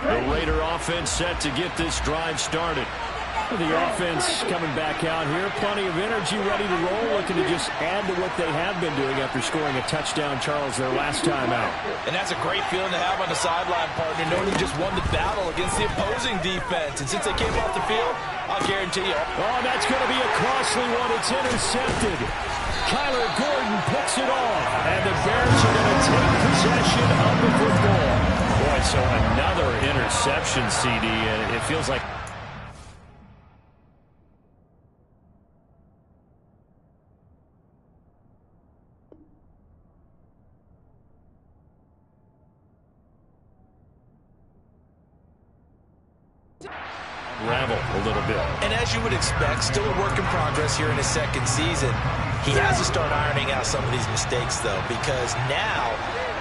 The Raider offense set to get this drive started. The offense coming back out here. Plenty of energy, ready to roll, looking to just add to what they have been doing after scoring a touchdown, Charles, their last time out. And that's a great feeling to have on the sideline, partner, knowing you just won the battle against the opposing defense. And since they came off the field, I'll guarantee you. Oh, that's going to be a costly one. It's intercepted. Kyler Gordon picks it off. And the Bears are going to take possession of the football. Boy, so another interception, CD, and it feels like unravel a little bit. And as you would expect, still a work in progress here in his second season. He has to start ironing out some of these mistakes, though, because now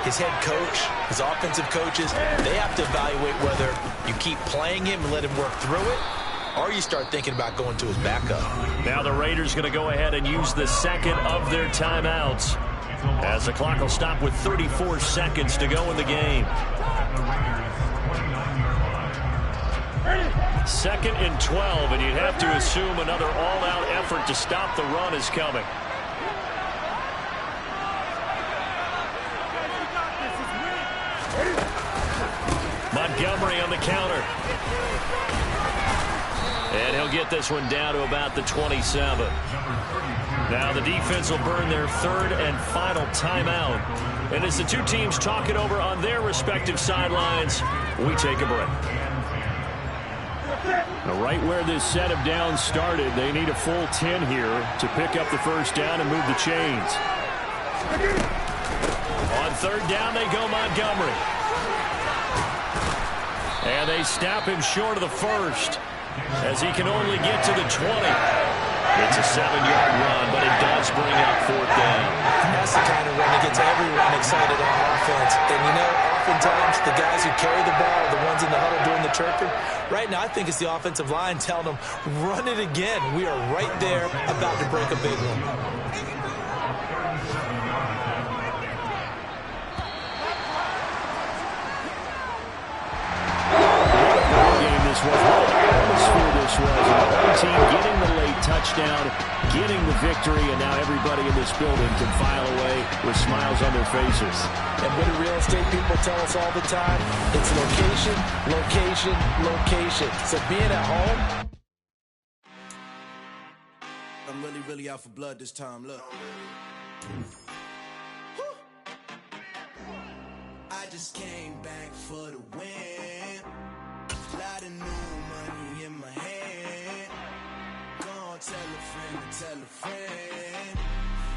his head coach, his offensive coaches, they have to evaluate whether you keep playing him and let him work through it, or you start thinking about going to his backup. Now the Raiders going to go ahead and use the second of their timeouts, as the clock will stop with 34 seconds to go in the game. 2nd and 12, and you'd have to assume another all-out effort to stop the run is coming. Montgomery on the counter. And he'll get this one down to about the 27. Now the defense will burn their 3rd and final timeout. And as the two teams talk it over on their respective sidelines, we take a break. Now right where this set of downs started, they need a full 10 here to pick up the first down and move the chains. On 3rd down, they go Montgomery. And they snap him short of the first, as he can only get to the 20. It's a 7-yard run, but it does bring up 4th down. That's the kind of run that gets everyone excited on offense. And, you know, oftentimes the guys who carry the ball are the ones in the huddle doing the chirping. Right now, I think it's the offensive line telling them, run it again. We are right there about to break a big one. This was our home team getting the late touchdown, getting the victory, and now everybody in this building can file away with smiles on their faces. And what do real estate people tell us all the time? It's location, location, location. So being at home. I'm really out for blood this time. Look. I just came back for the win. Lot of new money in my hand. Gonna tell a friend to tell a friend.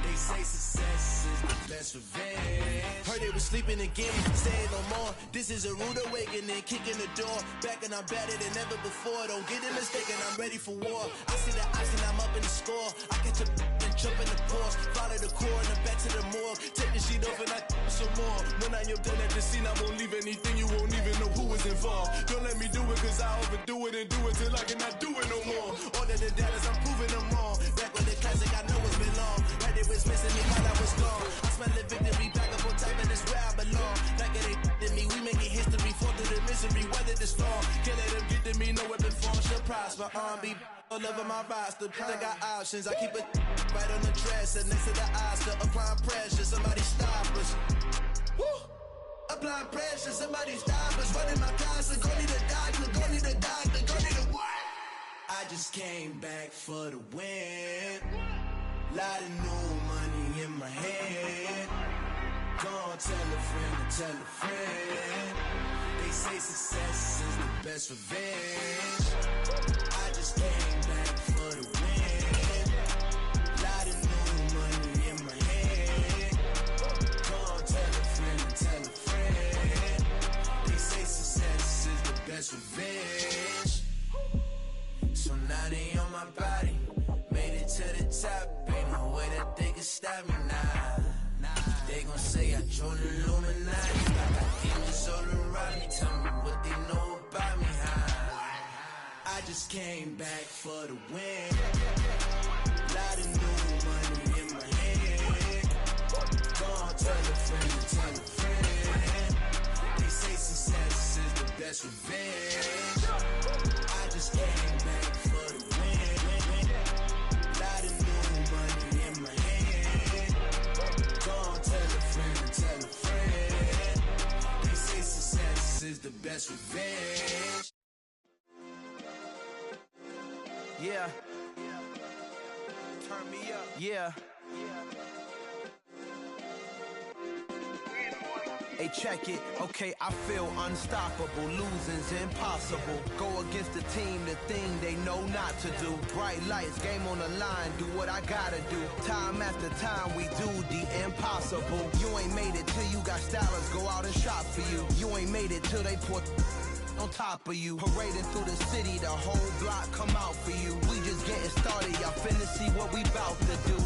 They say success is the best revenge. Heard they was sleeping again, say no more. This is a rude awakening, kicking the door. Back and I'm better than ever before. Don't get it mistaken, I'm ready for war. I see the option, I'm up in the score. I catch a and jump in the course. Follow the core and the back to the morgue. Take the sheet off and I some more. When I am done at the scene, I won't leave anything. You won't even know who is involved. Don't let me do it, cause I overdo it and do it till I cannot do it no more. All of the data, I'm proving them wrong. Back with the classic, I know it's been long. Right, it was missing me while I was gone. I smell the victory back up on top, and it's where I belong. Like it ain't to me, we making history. Fall through the misery, weather the storm. Can't let them get to me, no weapon form shall prosper. Be all over my roster, I got options. I keep it right on the dresser, next to the Oscar. Applying pressure, somebody stop us. Woo! Applying pressure, somebody stop us. Running my closet, go need a doctor, go need a doctor, go need a what? I just came back for the win. Lot of new money in my hand. Gonna tell a friend to tell a friend. They say success is the best revenge. I just came back for the win. Lot of new money in my hand. Gonna tell a friend to tell a friend. They say success is the best revenge. So now they on my body. Made it to the top. Ain't no way that they can stop me now. They gon' say I joined the Illuminati. I got demons all around me. Tell me what they know about me. I just came back for the win. Lot of new money in my hand. Gonna tell a friend to tell a friend. They say success is the best revenge. I just came back for the win. Lot of new money in my hand. Gonna tell a friend to tell a friend. They say success is the best revenge. Yeah. Turn me up. Yeah. Hey, check it. Okay, I feel unstoppable. Losing's impossible. Go against the team, the thing they know not to do. Bright lights, game on the line. Do what I gotta do. Time after time, we do the impossible. You ain't made it till you got stylers go out and shop for you. You ain't made it till they pour on top of you. Parading through the city, the whole block come out for you. We just getting started, y'all finna see what we bout to do.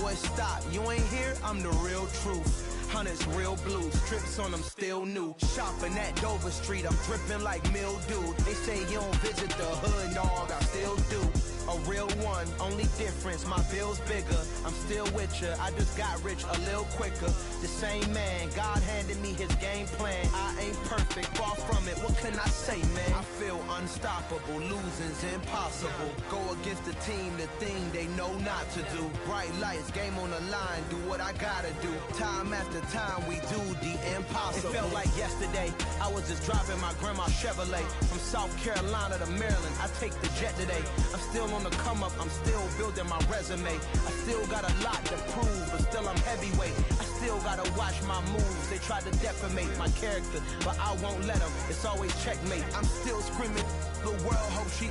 Boy, stop, you ain't here, I'm the real truth. Hunters, real blue, strips on them still new. Shopping at Dover Street, I'm dripping like mildew. They say you don't visit the hood, dog, I still do. A real one, only difference, my bill's bigger. I'm still with ya, I just got rich a little quicker. The same man, God handed me his game plan. I ain't perfect, far from it, what can I say, man? I feel unstoppable, losing's impossible. Go against the team, the thing they know not to do. Bright lights, game on the line, do what I gotta do. Time after time, we do the impossible. It felt like yesterday, I was just driving my grandma's Chevrolet. From South Carolina to Maryland, I take the jet today. I'm still on the come up, I'm still building my resume. I still got a lot to prove, but still I'm heavyweight. I still gotta watch my moves. They try to defamate my character, but I won't let them. It's always checkmate. I'm still screaming, the world hope she.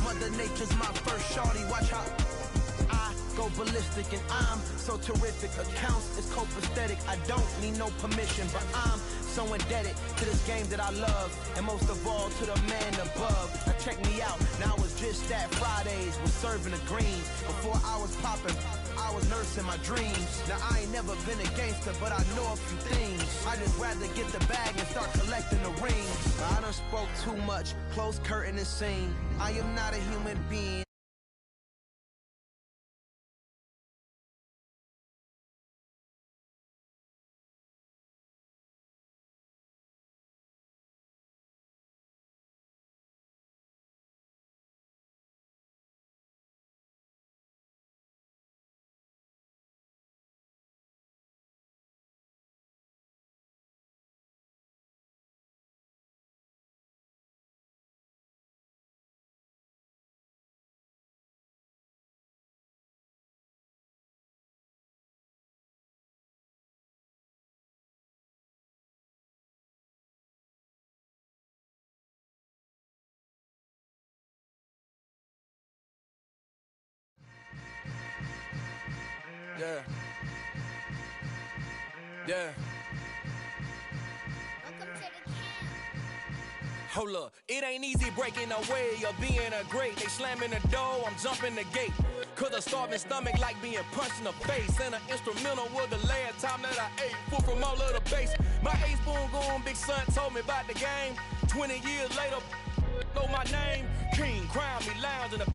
Mother Nature's my first shorty, watch how I go ballistic and I'm so terrific. Accounts is copacetic, I don't need no permission, but I'm so indebted to this game that I love, and most of all to the man above. Now check me out, now it's just that Fridays was serving the greens. Before I was popping, I was nursing my dreams. Now I ain't never been a gangster, but I know a few things. I just rather get the bag and start collecting the rings. I done spoke too much, close curtain and scene. I am not a human being. Yeah. Yeah. Hold up, it ain't easy breaking away or being a great. They slamming the door, I'm jumping the gate. Cause a starving stomach like being punched in the face. And an instrumental was the last time that I ate food from all of the base. My ace spoon going, big son told me about the game. 20 years later, know my name. King, crown me, lounge in the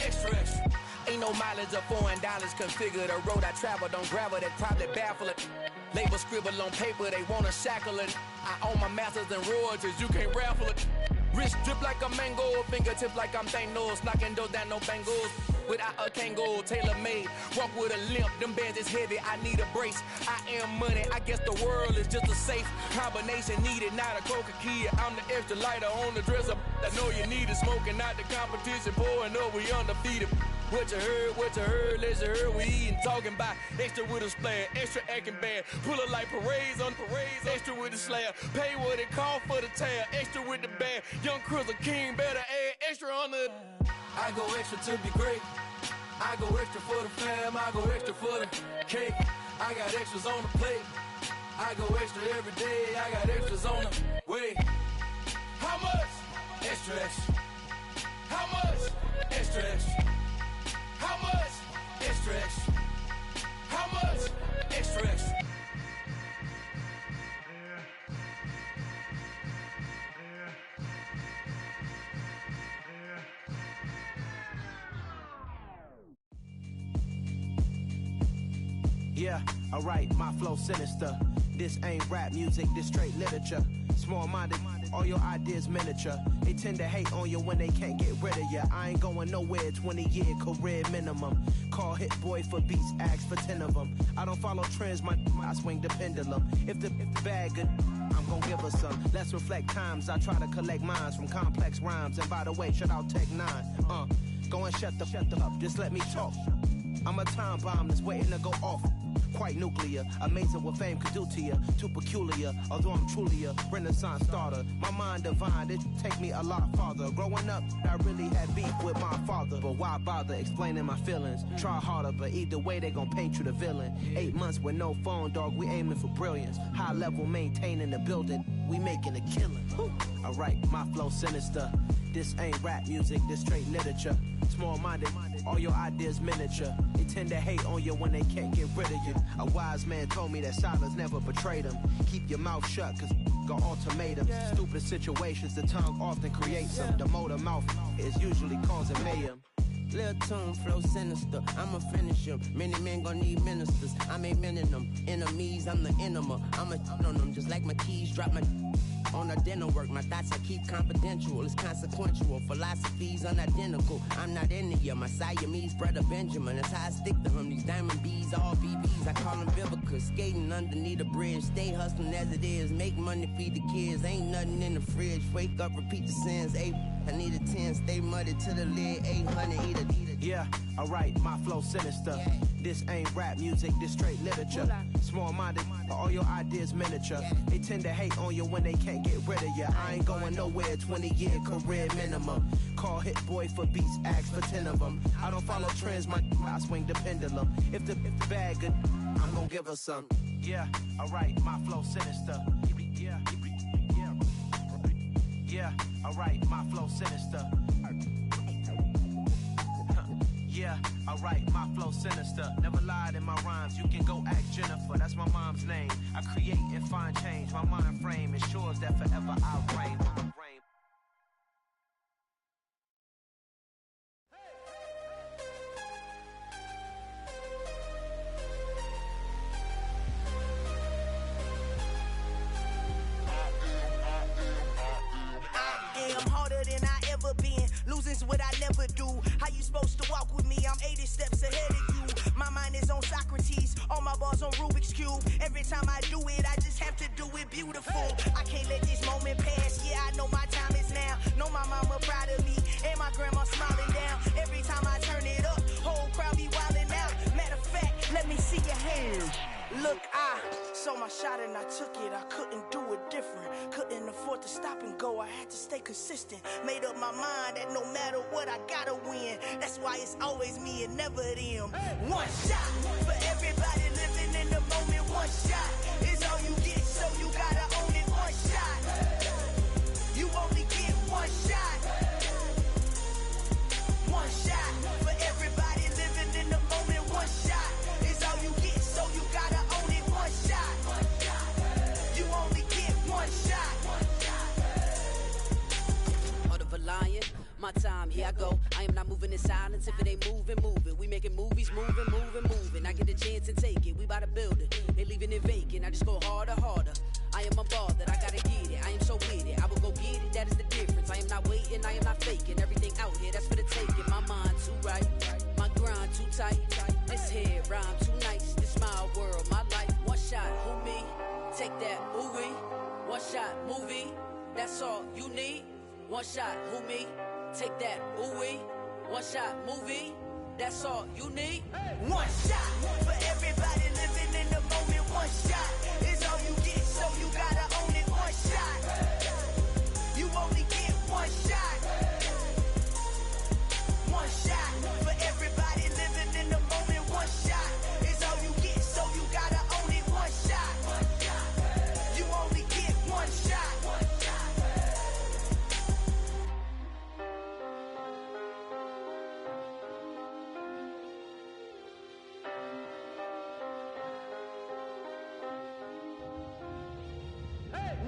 extra. Ain't no mileage of $4 configure the road I travel. Don't gravel that probably baffle it. Label scribble on paper, they wanna shackle it. I own my masters and royalties, you can't raffle it. Wrist drip like a mango, fingertips like I'm Thanos. Knocking those down, no bangles. Without a Kango, tailor-made. Walk with a limp, them bands is heavy, I need a brace. I am money, I guess the world is just a safe combination needed, not a coca key. I'm the extra lighter on the dresser. I know you need it, smoking out the competition, pouring up, we undefeated. What you heard, let's hear we eating, talking about extra with a splash, extra acting bad, pull it like parades on parades, extra with the slab, pay what it cost for the tab, extra with the bag, young Chris a king, better add extra on the. I go extra to be great, I go extra for the fam, I go extra for the cake, I got extras on the plate, I go extra every day, I got extras on the way. How much? Extra, extra. How much? Extra, extra. How much? Extra, extra. Yeah, alright, my flow sinister. This ain't rap music, this straight literature. Small-minded, all your ideas miniature. They tend to hate on you when they can't get rid of you. I ain't going nowhere, 20-year career minimum. Call hit boy for beats, ask for 10 of them. I don't follow trends, I swing the pendulum. If the bag good, I'm gon' give her some. Let's reflect times, I try to collect minds from complex rhymes. And by the way, shout out Tech 9. Go and shut the up, just let me talk. I'm a time bomb that's waiting to go off. Quite nuclear, amazing what fame could do to you. Too peculiar, although I'm truly a Renaissance starter. My mind divine, it take me a lot farther. Growing up, I really had beef with my father. But why bother explaining my feelings? Try harder, but either way they gon' paint you the villain. 8 months with no phone, dog, we aiming for brilliance. High level maintaining the building, we making a killing. Alright, my flow sinister. This ain't rap music, this straight literature. Small-minded, all your ideas miniature. They tend to hate on you when they can't get rid of you. A wise man told me that silence never betrayed him. Keep your mouth shut, cause got ultimatums. Stupid situations, the tongue often creates them. The motor mouth is usually causing mayhem. Lil' tune, flow sinister, I'ma finish him. Many men gon' need ministers, I ain't many them. Enemies, I'm the enema, I'ma on them. Just like my keys, drop my on a dinner work. My thoughts I keep confidential, it's consequential. Philosophies unidentical, I'm not into you. My Siamese brother Benjamin, that's how I stick to him. These diamond bees, all BBs, I call them Vivica. Skating underneath a bridge, stay hustling as it is. Make money, feed the kids, ain't nothing in the fridge. Wake up, repeat the sins, I need a 10, stay muddy to the lid, 800, eat a. Yeah, alright, my flow sinister. This ain't rap music, this straight literature. Small-minded, all your ideas miniature. They tend to hate on you when they can't get rid of you. I ain't going nowhere, 20-year career minimum. Call hit boy for beats, ask for 10 of them. I don't follow trends, I swing the pendulum. If the bag good, I'm gon' give her some. Yeah, alright, my flow sinister. Yeah, alright, my flow sinister. Yeah, alright, my flow sinister. Never lied in my rhymes, you can go ask Jennifer. That's my mom's name. I create and find change. My mind frame ensures that forever I'll reign. Losing's what I never do. How you supposed to walk with me? I'm 80 steps ahead of you. My mind is on Socrates, all my bars on Rubik's Cube. Every time I do it, I just have to do it beautiful. I can't let this moment pass. Yeah, I know my time is now. Know my mama proud of me, and my grandma smiling down. Every time I turn it up, whole crowd be wildin' out. Matter of fact, let me see your hands. Look, I saw my shot and I took it. I couldn't do it different. Couldn't afford to stop and go. I had to stay consistent. Made up my mind that no matter what, I gotta win. That's why it's always me and never them. One shot for everybody living in the moment. One shot is all you get, so you gotta own it. One shot. You only get one shot. One shot for everybody living in the moment. One shot is all you get, so you gotta own it. One shot. You only get one shot. Heart of a lion, my time, here I go. I am not moving in silence. If it ain't moving, moving. We making movies, moving. I get a chance and take it. We bout to build it. They leaving it vacant. I just go harder. I am a ball that I gotta get it. I am so with it. I will go get it. That is the difference. I am not waiting. I am not faking. Everything out here, that's for the taking. My mind too right. My grind too tight. This head rhyme too nice. This my world, my life. One shot, who me? Take that, ooh-wee. One shot, movie. That's all you need. One shot, who me? Take that, ooh-wee. One shot, movie. That's all you need. One shot for everybody living in the moment. One shot is all you get, so you gotta own it. One shot. You only get one shot. One shot for everybody living in the moment. One shot is all you get, so you gotta own it. One shot. You only get one shot.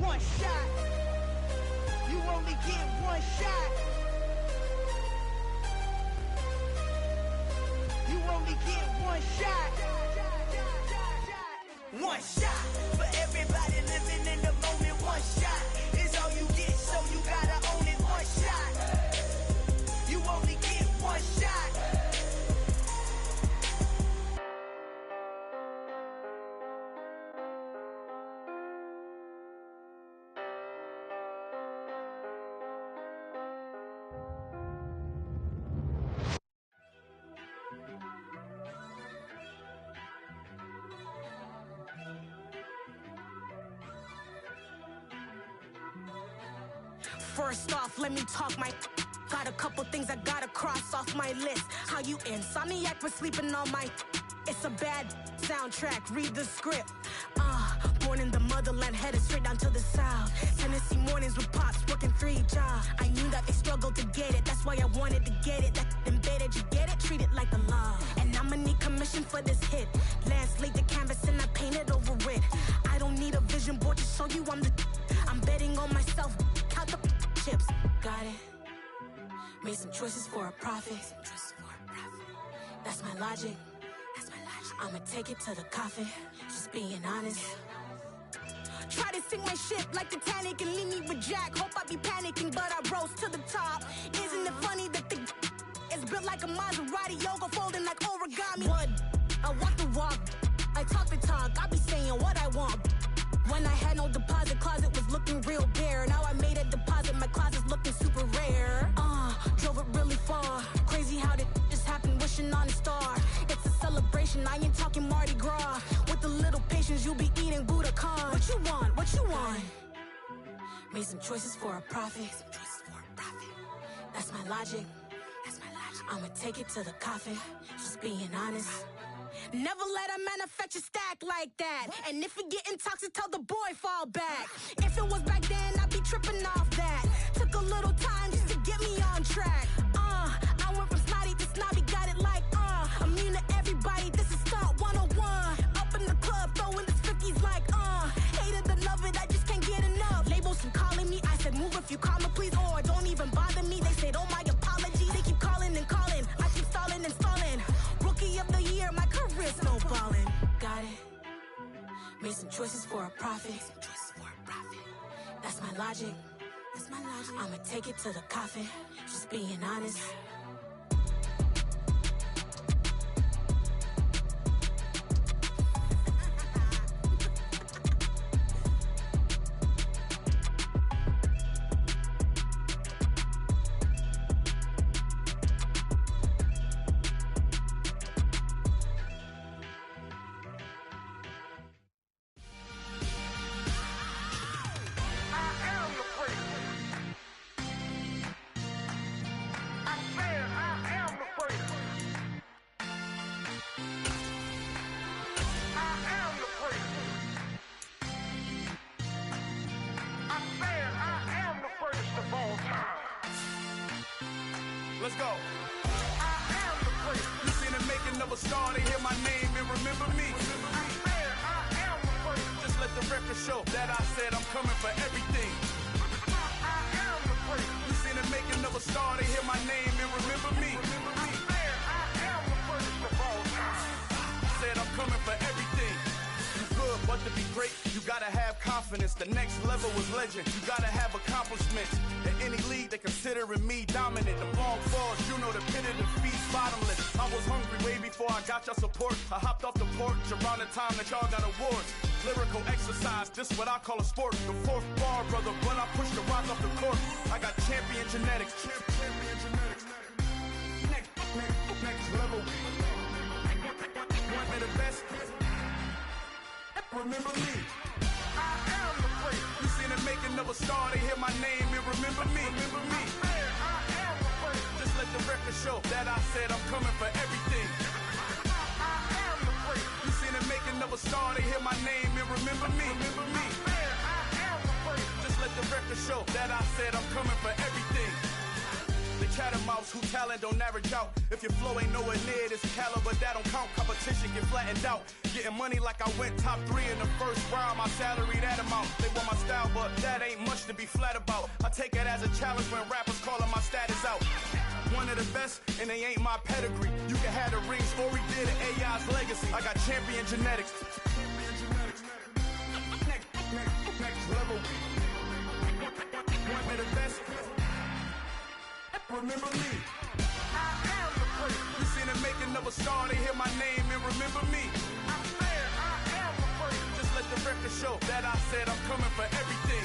One shot. You only get one shot. You only get one shot. one shot. For everybody living in the moment, one shot is all you get, so you gotta own it. One shot. You only get one shot. First off, let me talk my. Got a couple things I gotta cross off my list. How you insomniac for sleeping on my. It's a bad soundtrack, read the script. Born in the motherland, headed straight down to the south. Tennessee mornings with pops, working 3 jobs. I knew that they struggled to get it, that's why I wanted to get it. That embedded, you get it, treat it like a law. And I'ma need commission for this hit. Lance laid the canvas and I painted over it. I don't need a vision board to show you I'm the. I'm betting on myself, count the chips. Got it. Made some choices for a profit. That's my logic. I'ma take it to the coffin. Just being honest. Try to sink my ship like Titanic and leave me with Jack. Hope I be panicking, but I rose to the top. Isn't it funny that the is built like a Maserati, yoga folding like origami? What? I walk the walk. I talk the talk. I be saying what I want. When I had no deposit, closet was looking real bare. Now I made a deposit, my closet's looking super rare. Drove it really far. Crazy how did just happen, wishing on a star. It's a celebration, I ain't talking Mardi Gras. With a little patience, you'll be eating Budokan. What you want? What you want? Made some choices for a profit. That's my logic. I'ma take it to the coffin. Just being honest. Never let a manufacture stack like that. And if it getting toxic, tell the boy fall back. If it was back then, I'd be tripping off that. Took a little time just to get me on track. I went from snotty to snobby, got it like immune to everybody, this is stunt 101. Up in the club, throwing the 50s like hate it and love it, I just can't get enough. Labels from calling me, I said move if you call me please, or don't even bother me. They said oh my apologies, they keep calling and calling. I keep stalling and stalling. Rookie of the year, my career snowballing. Got it. Made some choices for a profit. That's my logic. I'ma take it to the coffin. Just being honest. Let's go. I am the place. You seen the making of a star, they hear my name and remember me. I am the place. Just let the record show that I said I'm coming for everything. I am the place. You seen the making of a star, they hear my name and remember me. I am the first of all time. Said I'm coming for everything. You good, but to be great, you gotta have confidence. The next level was legend. You gotta have accomplishments. In any league, they considering me dominant. The long falls, you know the pit of defeat's bottomless. I was hungry way before I got your support. I hopped off the porch around the time that y'all got awards. Lyrical exercise, this what I call a sport. The fourth bar, brother, when I push the rock off the court. I got champion genetics. Next level. One of the best. Remember me. I am the place. You seen the making of a star, they hear my name and remember me. Remember me. I am the place. Just let the record show that I said I'm coming for everything. I am the place. You seen the making of a star, they hear my name and remember me. Remember me. I am the place. Just let the record show that I said I'm coming for everything. The catamounts who talent don't average out. If your flow ain't nowhere near this caliber, that don't count. Competition get flattened out. Getting money like I went top 3 in the first round. My salary that amount. They want my style, but that ain't much to be flat about. I take it as a challenge when rappers calling my status out. One of the best, and they ain't my pedigree. You can have the rings, or we did an AI's legacy. I got champion genetics. next level. One of the best. Remember me. I am the first. You seen the making of a star, they hear my name and remember me. I swear I am the first. Just let the record show that I said I'm coming for everything.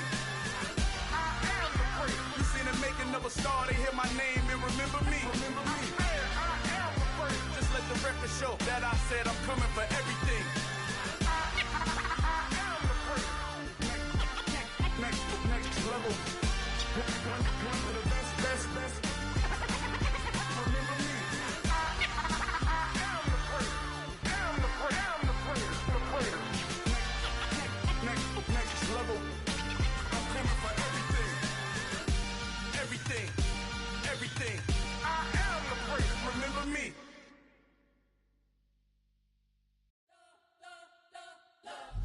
I am the first. You seen the making of a star, they hear my name and remember me. Remember me. I swear I am the first. Just let the record show that I said I'm coming for everything. I am the first. Next level. One of the best. Remember me. I am the first. Am the first. Next level. I'm coming for everything. Everything. I am the first. Remember me.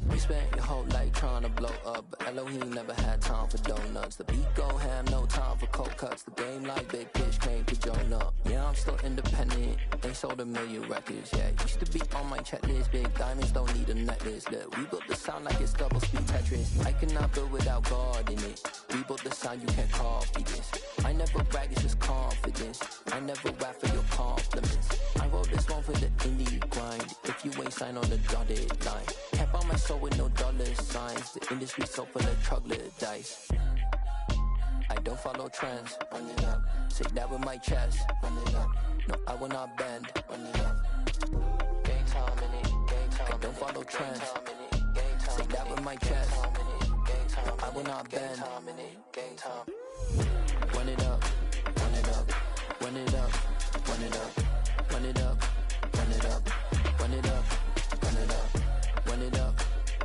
We spent your whole life trying to blow up, but Elohim never had time for donuts. The beat go ham, no time for cold cuts. The game like Big Pitch came to join up. Yeah, I'm still independent, ain't sold a million records. Yeah, used to be on my checklist. Big diamonds don't need a necklace. Look, we built the sound like it's double speed Tetris. I cannot build without God in it. We built the sound, you can't copy this. I never brag, it's just confidence. I never rap for your compliments. I wrote this one for the indie grind. If you ain't signed on the dotted line, can't buy my soul with no dollar signs. The industry so full of troglodytes. I don't follow trends. Run it up. Say that with my chest. Run it up. No, I will not bend. Run it up. Game time in it. I don't follow trends. Say that with my chest. No, I will not bend. Game time. Run it up. Run it up. Run it up. Run it up. Run it up. Run it up. Run it up. Run it up. Run it up.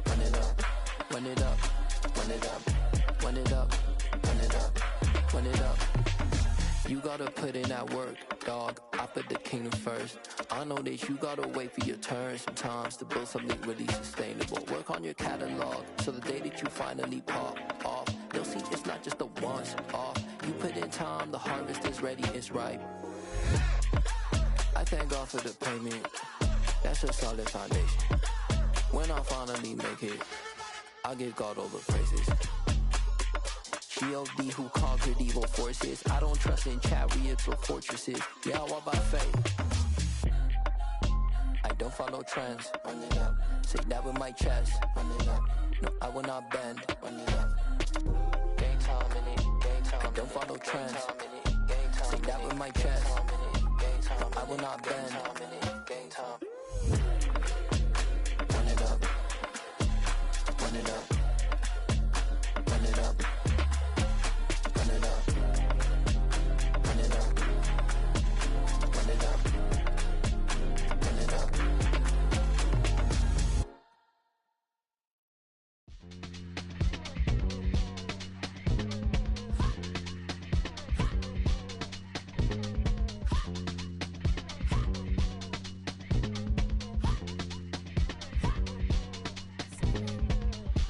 Run it up. Run it up. Run it up. Run it up. Run it up. Run it up. You gotta put in that work, dog. I put the kingdom first. I know that you gotta wait for your turn sometimes to build something really sustainable. Work on your catalog so the day that you finally pop off, you'll see it's not just a once off. You put in time, the harvest is ready, it's ripe. I thank God for the payment. That's a solid foundation. When I finally make it, I'll give God all the praises. G.O.D. who conquered evil forces. I don't trust in chariots or fortresses. Yeah, I walk by faith. I don't follow trends. Run it up. Say that with my chest. Run it up. No, I will not bend. Run it up. Game time in it. I don't follow trends. Say that with my chest. No, I will not bend. Game time. Run it up. Run it up. Run it up. Run it up. Run it up. Run it up. Run it up.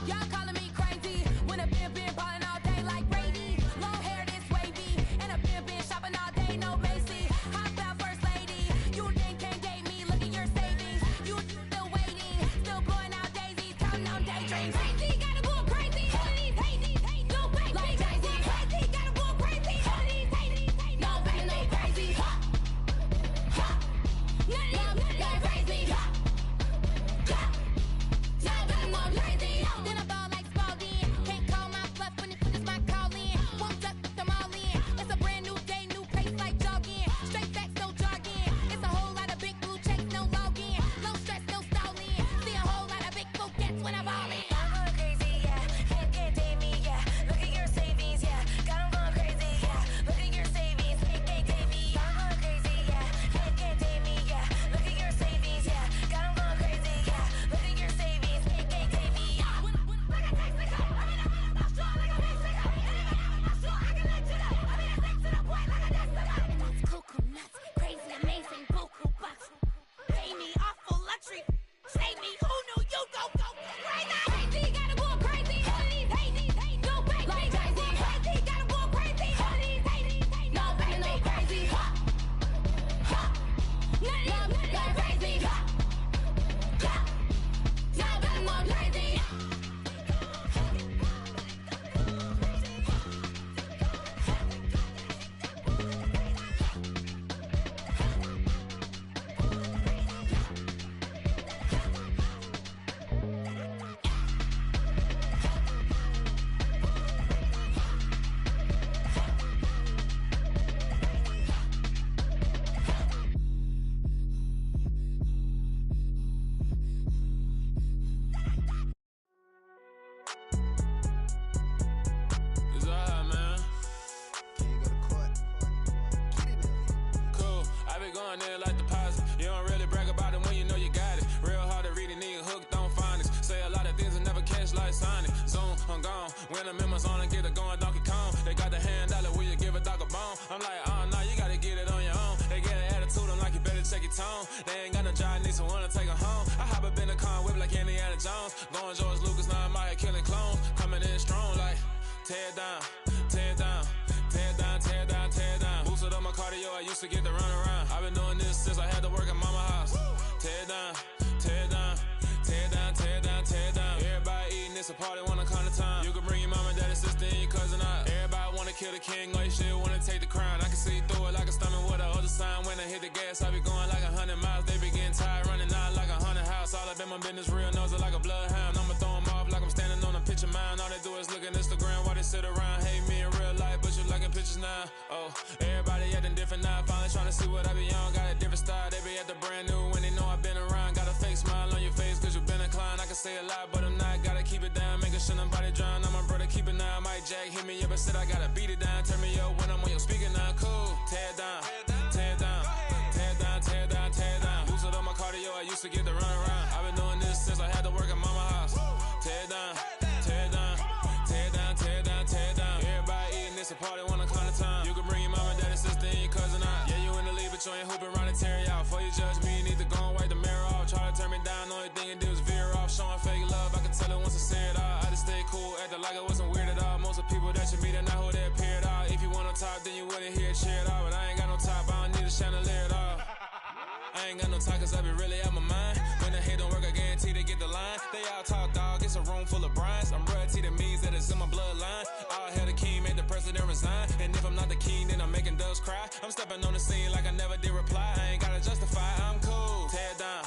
Y'all on. I'm like, nah, you gotta get it on your own. They get an attitude, I'm like, you better check your tone. They ain't got no job, need someone to take her home. I hop up in the car, whip like Indiana Jones. Going George Lucas, now I'm out here killing clones. Coming in strong like, tear down, tear down, tear down, tear down, tear down. Boosted up my cardio, I used to get to run around. I've been doing this since I had to work at mama house. Tear down, tear down, tear down, tear down, tear down. Everybody eating, it's a party, wanna come to time. You can bring your mama, daddy, sister, and your cousin out. Everybody wanna kill the king, or you shit wanna take the crown. I can see through it like a stomach with a other sign. When I hit the gas, I be going like 100 miles. They be getting tired, running out like 100 house. All up in my business, real nose like a bloodhound. I'ma throw 'em off like I'm standing on a picture mound. All they do is look at Instagram while they sit around. Hate me in real life, but you liking pictures now. Oh, everybody acting different now. Finally trying to see what I be on. Got a different style, they be at the brand new when they know I've been around. Got a fake smile on your face cause you been inclined. I can say a lot, but I'm not. Gotta keep it down, making sure nobody drown. I'm my brother, keep it now. Mike Jack hit me up and said I gotta beat it down. Turn me up when I'm on your speaker now. Cool, tear down, tear down, tear down, tear down, tear down. Boosted up my cardio, I used to get to run around. I've been doing this since I had to work at mama house. Tear down, tear down, tear down, tear down, tear down. Everybody eating, it's a party, wanna come to time. You can bring your mama, daddy, sister, and your cousin out. Yeah, you in the lead, but you ain't hooping around and tear you out. Before you judge me, you need to go and wipe the mirror off. Try to turn me down, only thing you do is veer off. Showing fake love, I can tell it once I see it all. I just stay cool, acting like I wasn't weird at all. Most of the people that you meet are not who they appear at all. If you want on top, then you wouldn't hear it cheer at all. But I ain't got no top, I don't need a chandelier at all. I ain't got no time cause I be really out my mind. When the hate don't work, I guarantee they get the line. They all talk dog, it's a room full of brinds. I'm royalty, that means that it's in my bloodline. All hail the king, made the president resign. And if I'm not the king, then I'm making doves cry. I'm stepping on the scene like I never did reply. I ain't gotta justify, I'm cool. Tear down,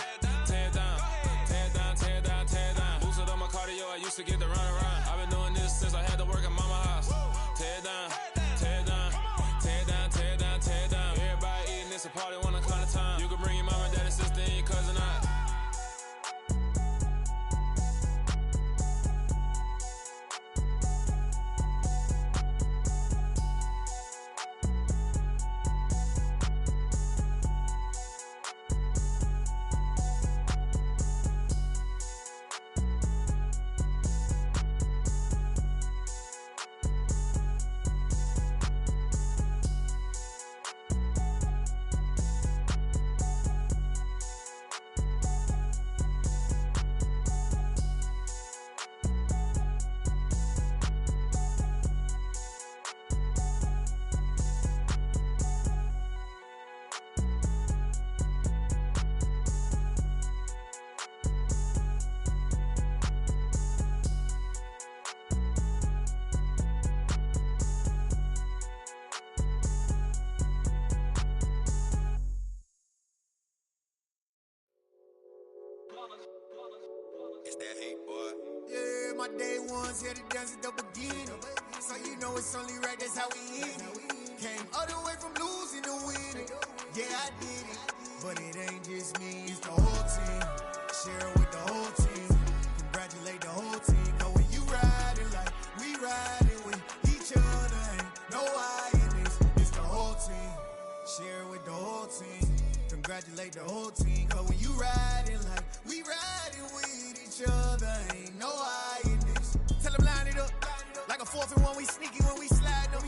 tear down, tear down, tear down, tear down. Boosted up my cardio, I used to get to run around. I've been doing this since I had to work at mama house. Tear down, tear down, tear down, tear down, tear down. Everybody eating, it's a party, wanna come to time. You can bring your mama, daddy, sister, and your cousin out. It's that hate, boy. Yeah, my day ones here to dance at the beginning. So you know it's only right, that's how we end it. Came all the way from losing to winning. Yeah, I did it. But it ain't just me, it's the whole team. Share it with the whole team. Congratulate the whole team. Cause when you riding like we riding with each other, ain't no I in this. It's the whole team. Share it with the whole team. Congratulate the whole team. Cause when you riding like we riding with each other, ain't no I in this. Tell them line it up. Like a 4th and 1, we sneaky when we slide them.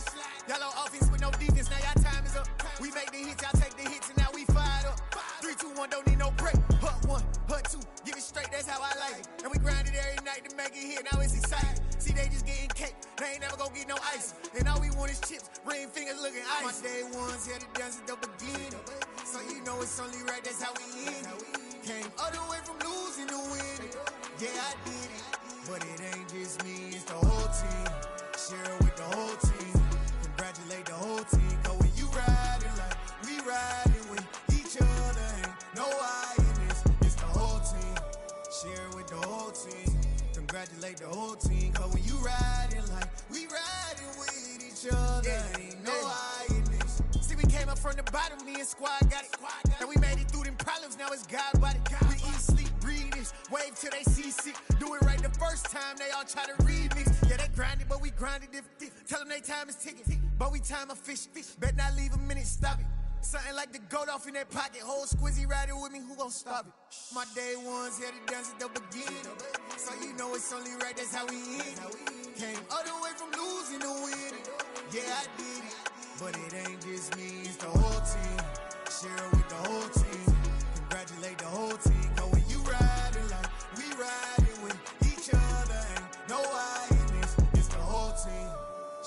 Y'all on offense with no defense, now y'all time is up. We make the hits, y'all take the hits, and now we fired up. 3, 2, 1, don't need no break. Hut 1, hut 2, give it straight, that's how I like it. And we grind it every night to make it hit, now it's exciting. See, they just getting cake, they ain't never gonna get no ice. And all we want is chips, ring fingers looking ice. My day ones here to dance at the beginning. So you know it's only right, that's how we end it. Came all the way from losing to winning. Yeah, I did it. But it ain't just me, it's the whole team. Share it with the whole team. Congratulate the whole team. Cause when you riding like we riding with each other, ain't no I in this. It's the whole team. Share it with the whole team. Congratulate the whole team. Cause when you riding like we riding with each other, ain't no I in this. See, we came up from the bottom, me and squad got it. And we made it through them problems, now it's God body. We eat, sleep, breathe this, wave till they see sick. Do it right the first time, they all try to remix. Yeah, they grinded, but we grinded different. Tell them they time is ticking, but we time a fish. Bet not leave a minute, stop it. Something like the goat off in that pocket. Whole squizzy riding with me, who gon' stop it? My day ones here to dance at the beginning. So you know it's only right, that's how we end it. Came all the way from losing to winning. Yeah, I did it. But it ain't just me, it's the whole team. Share it with the whole team. Congratulate the whole team. Cause when you riding like we riding with each other, ain't no I in this. It's the whole team.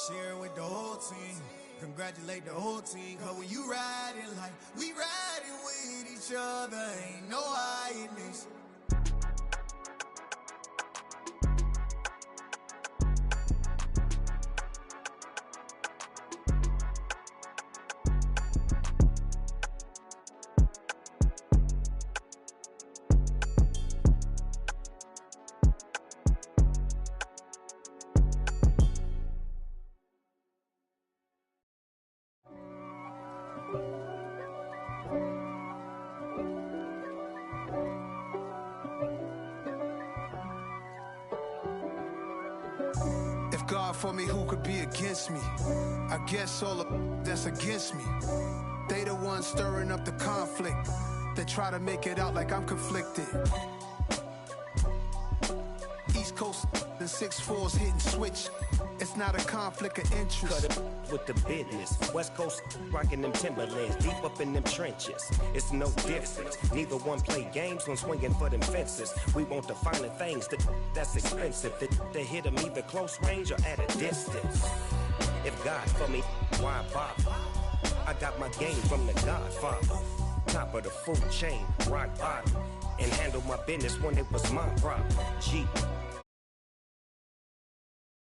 Share it with the whole team. Congratulate the whole team. Cause when you riding like we riding with each other, ain't no I in this. God for me, who could be against me? I guess all of that's against me. They the ones stirring up the conflict. They try to make it out like I'm conflicted. East Coast and 6'4's hitting switch. It's not a conflict of interest. Cut it with the business. West Coast rocking them Timberlands, deep up in them trenches. It's no difference. Neither one play games when swinging for them fences. We want the finer things that's expensive. They hit them either close range or at a distance. If God for me, why bother? I got my game from the Godfather. Top of the food chain, rock bottom. And handle my business when it was my problem. G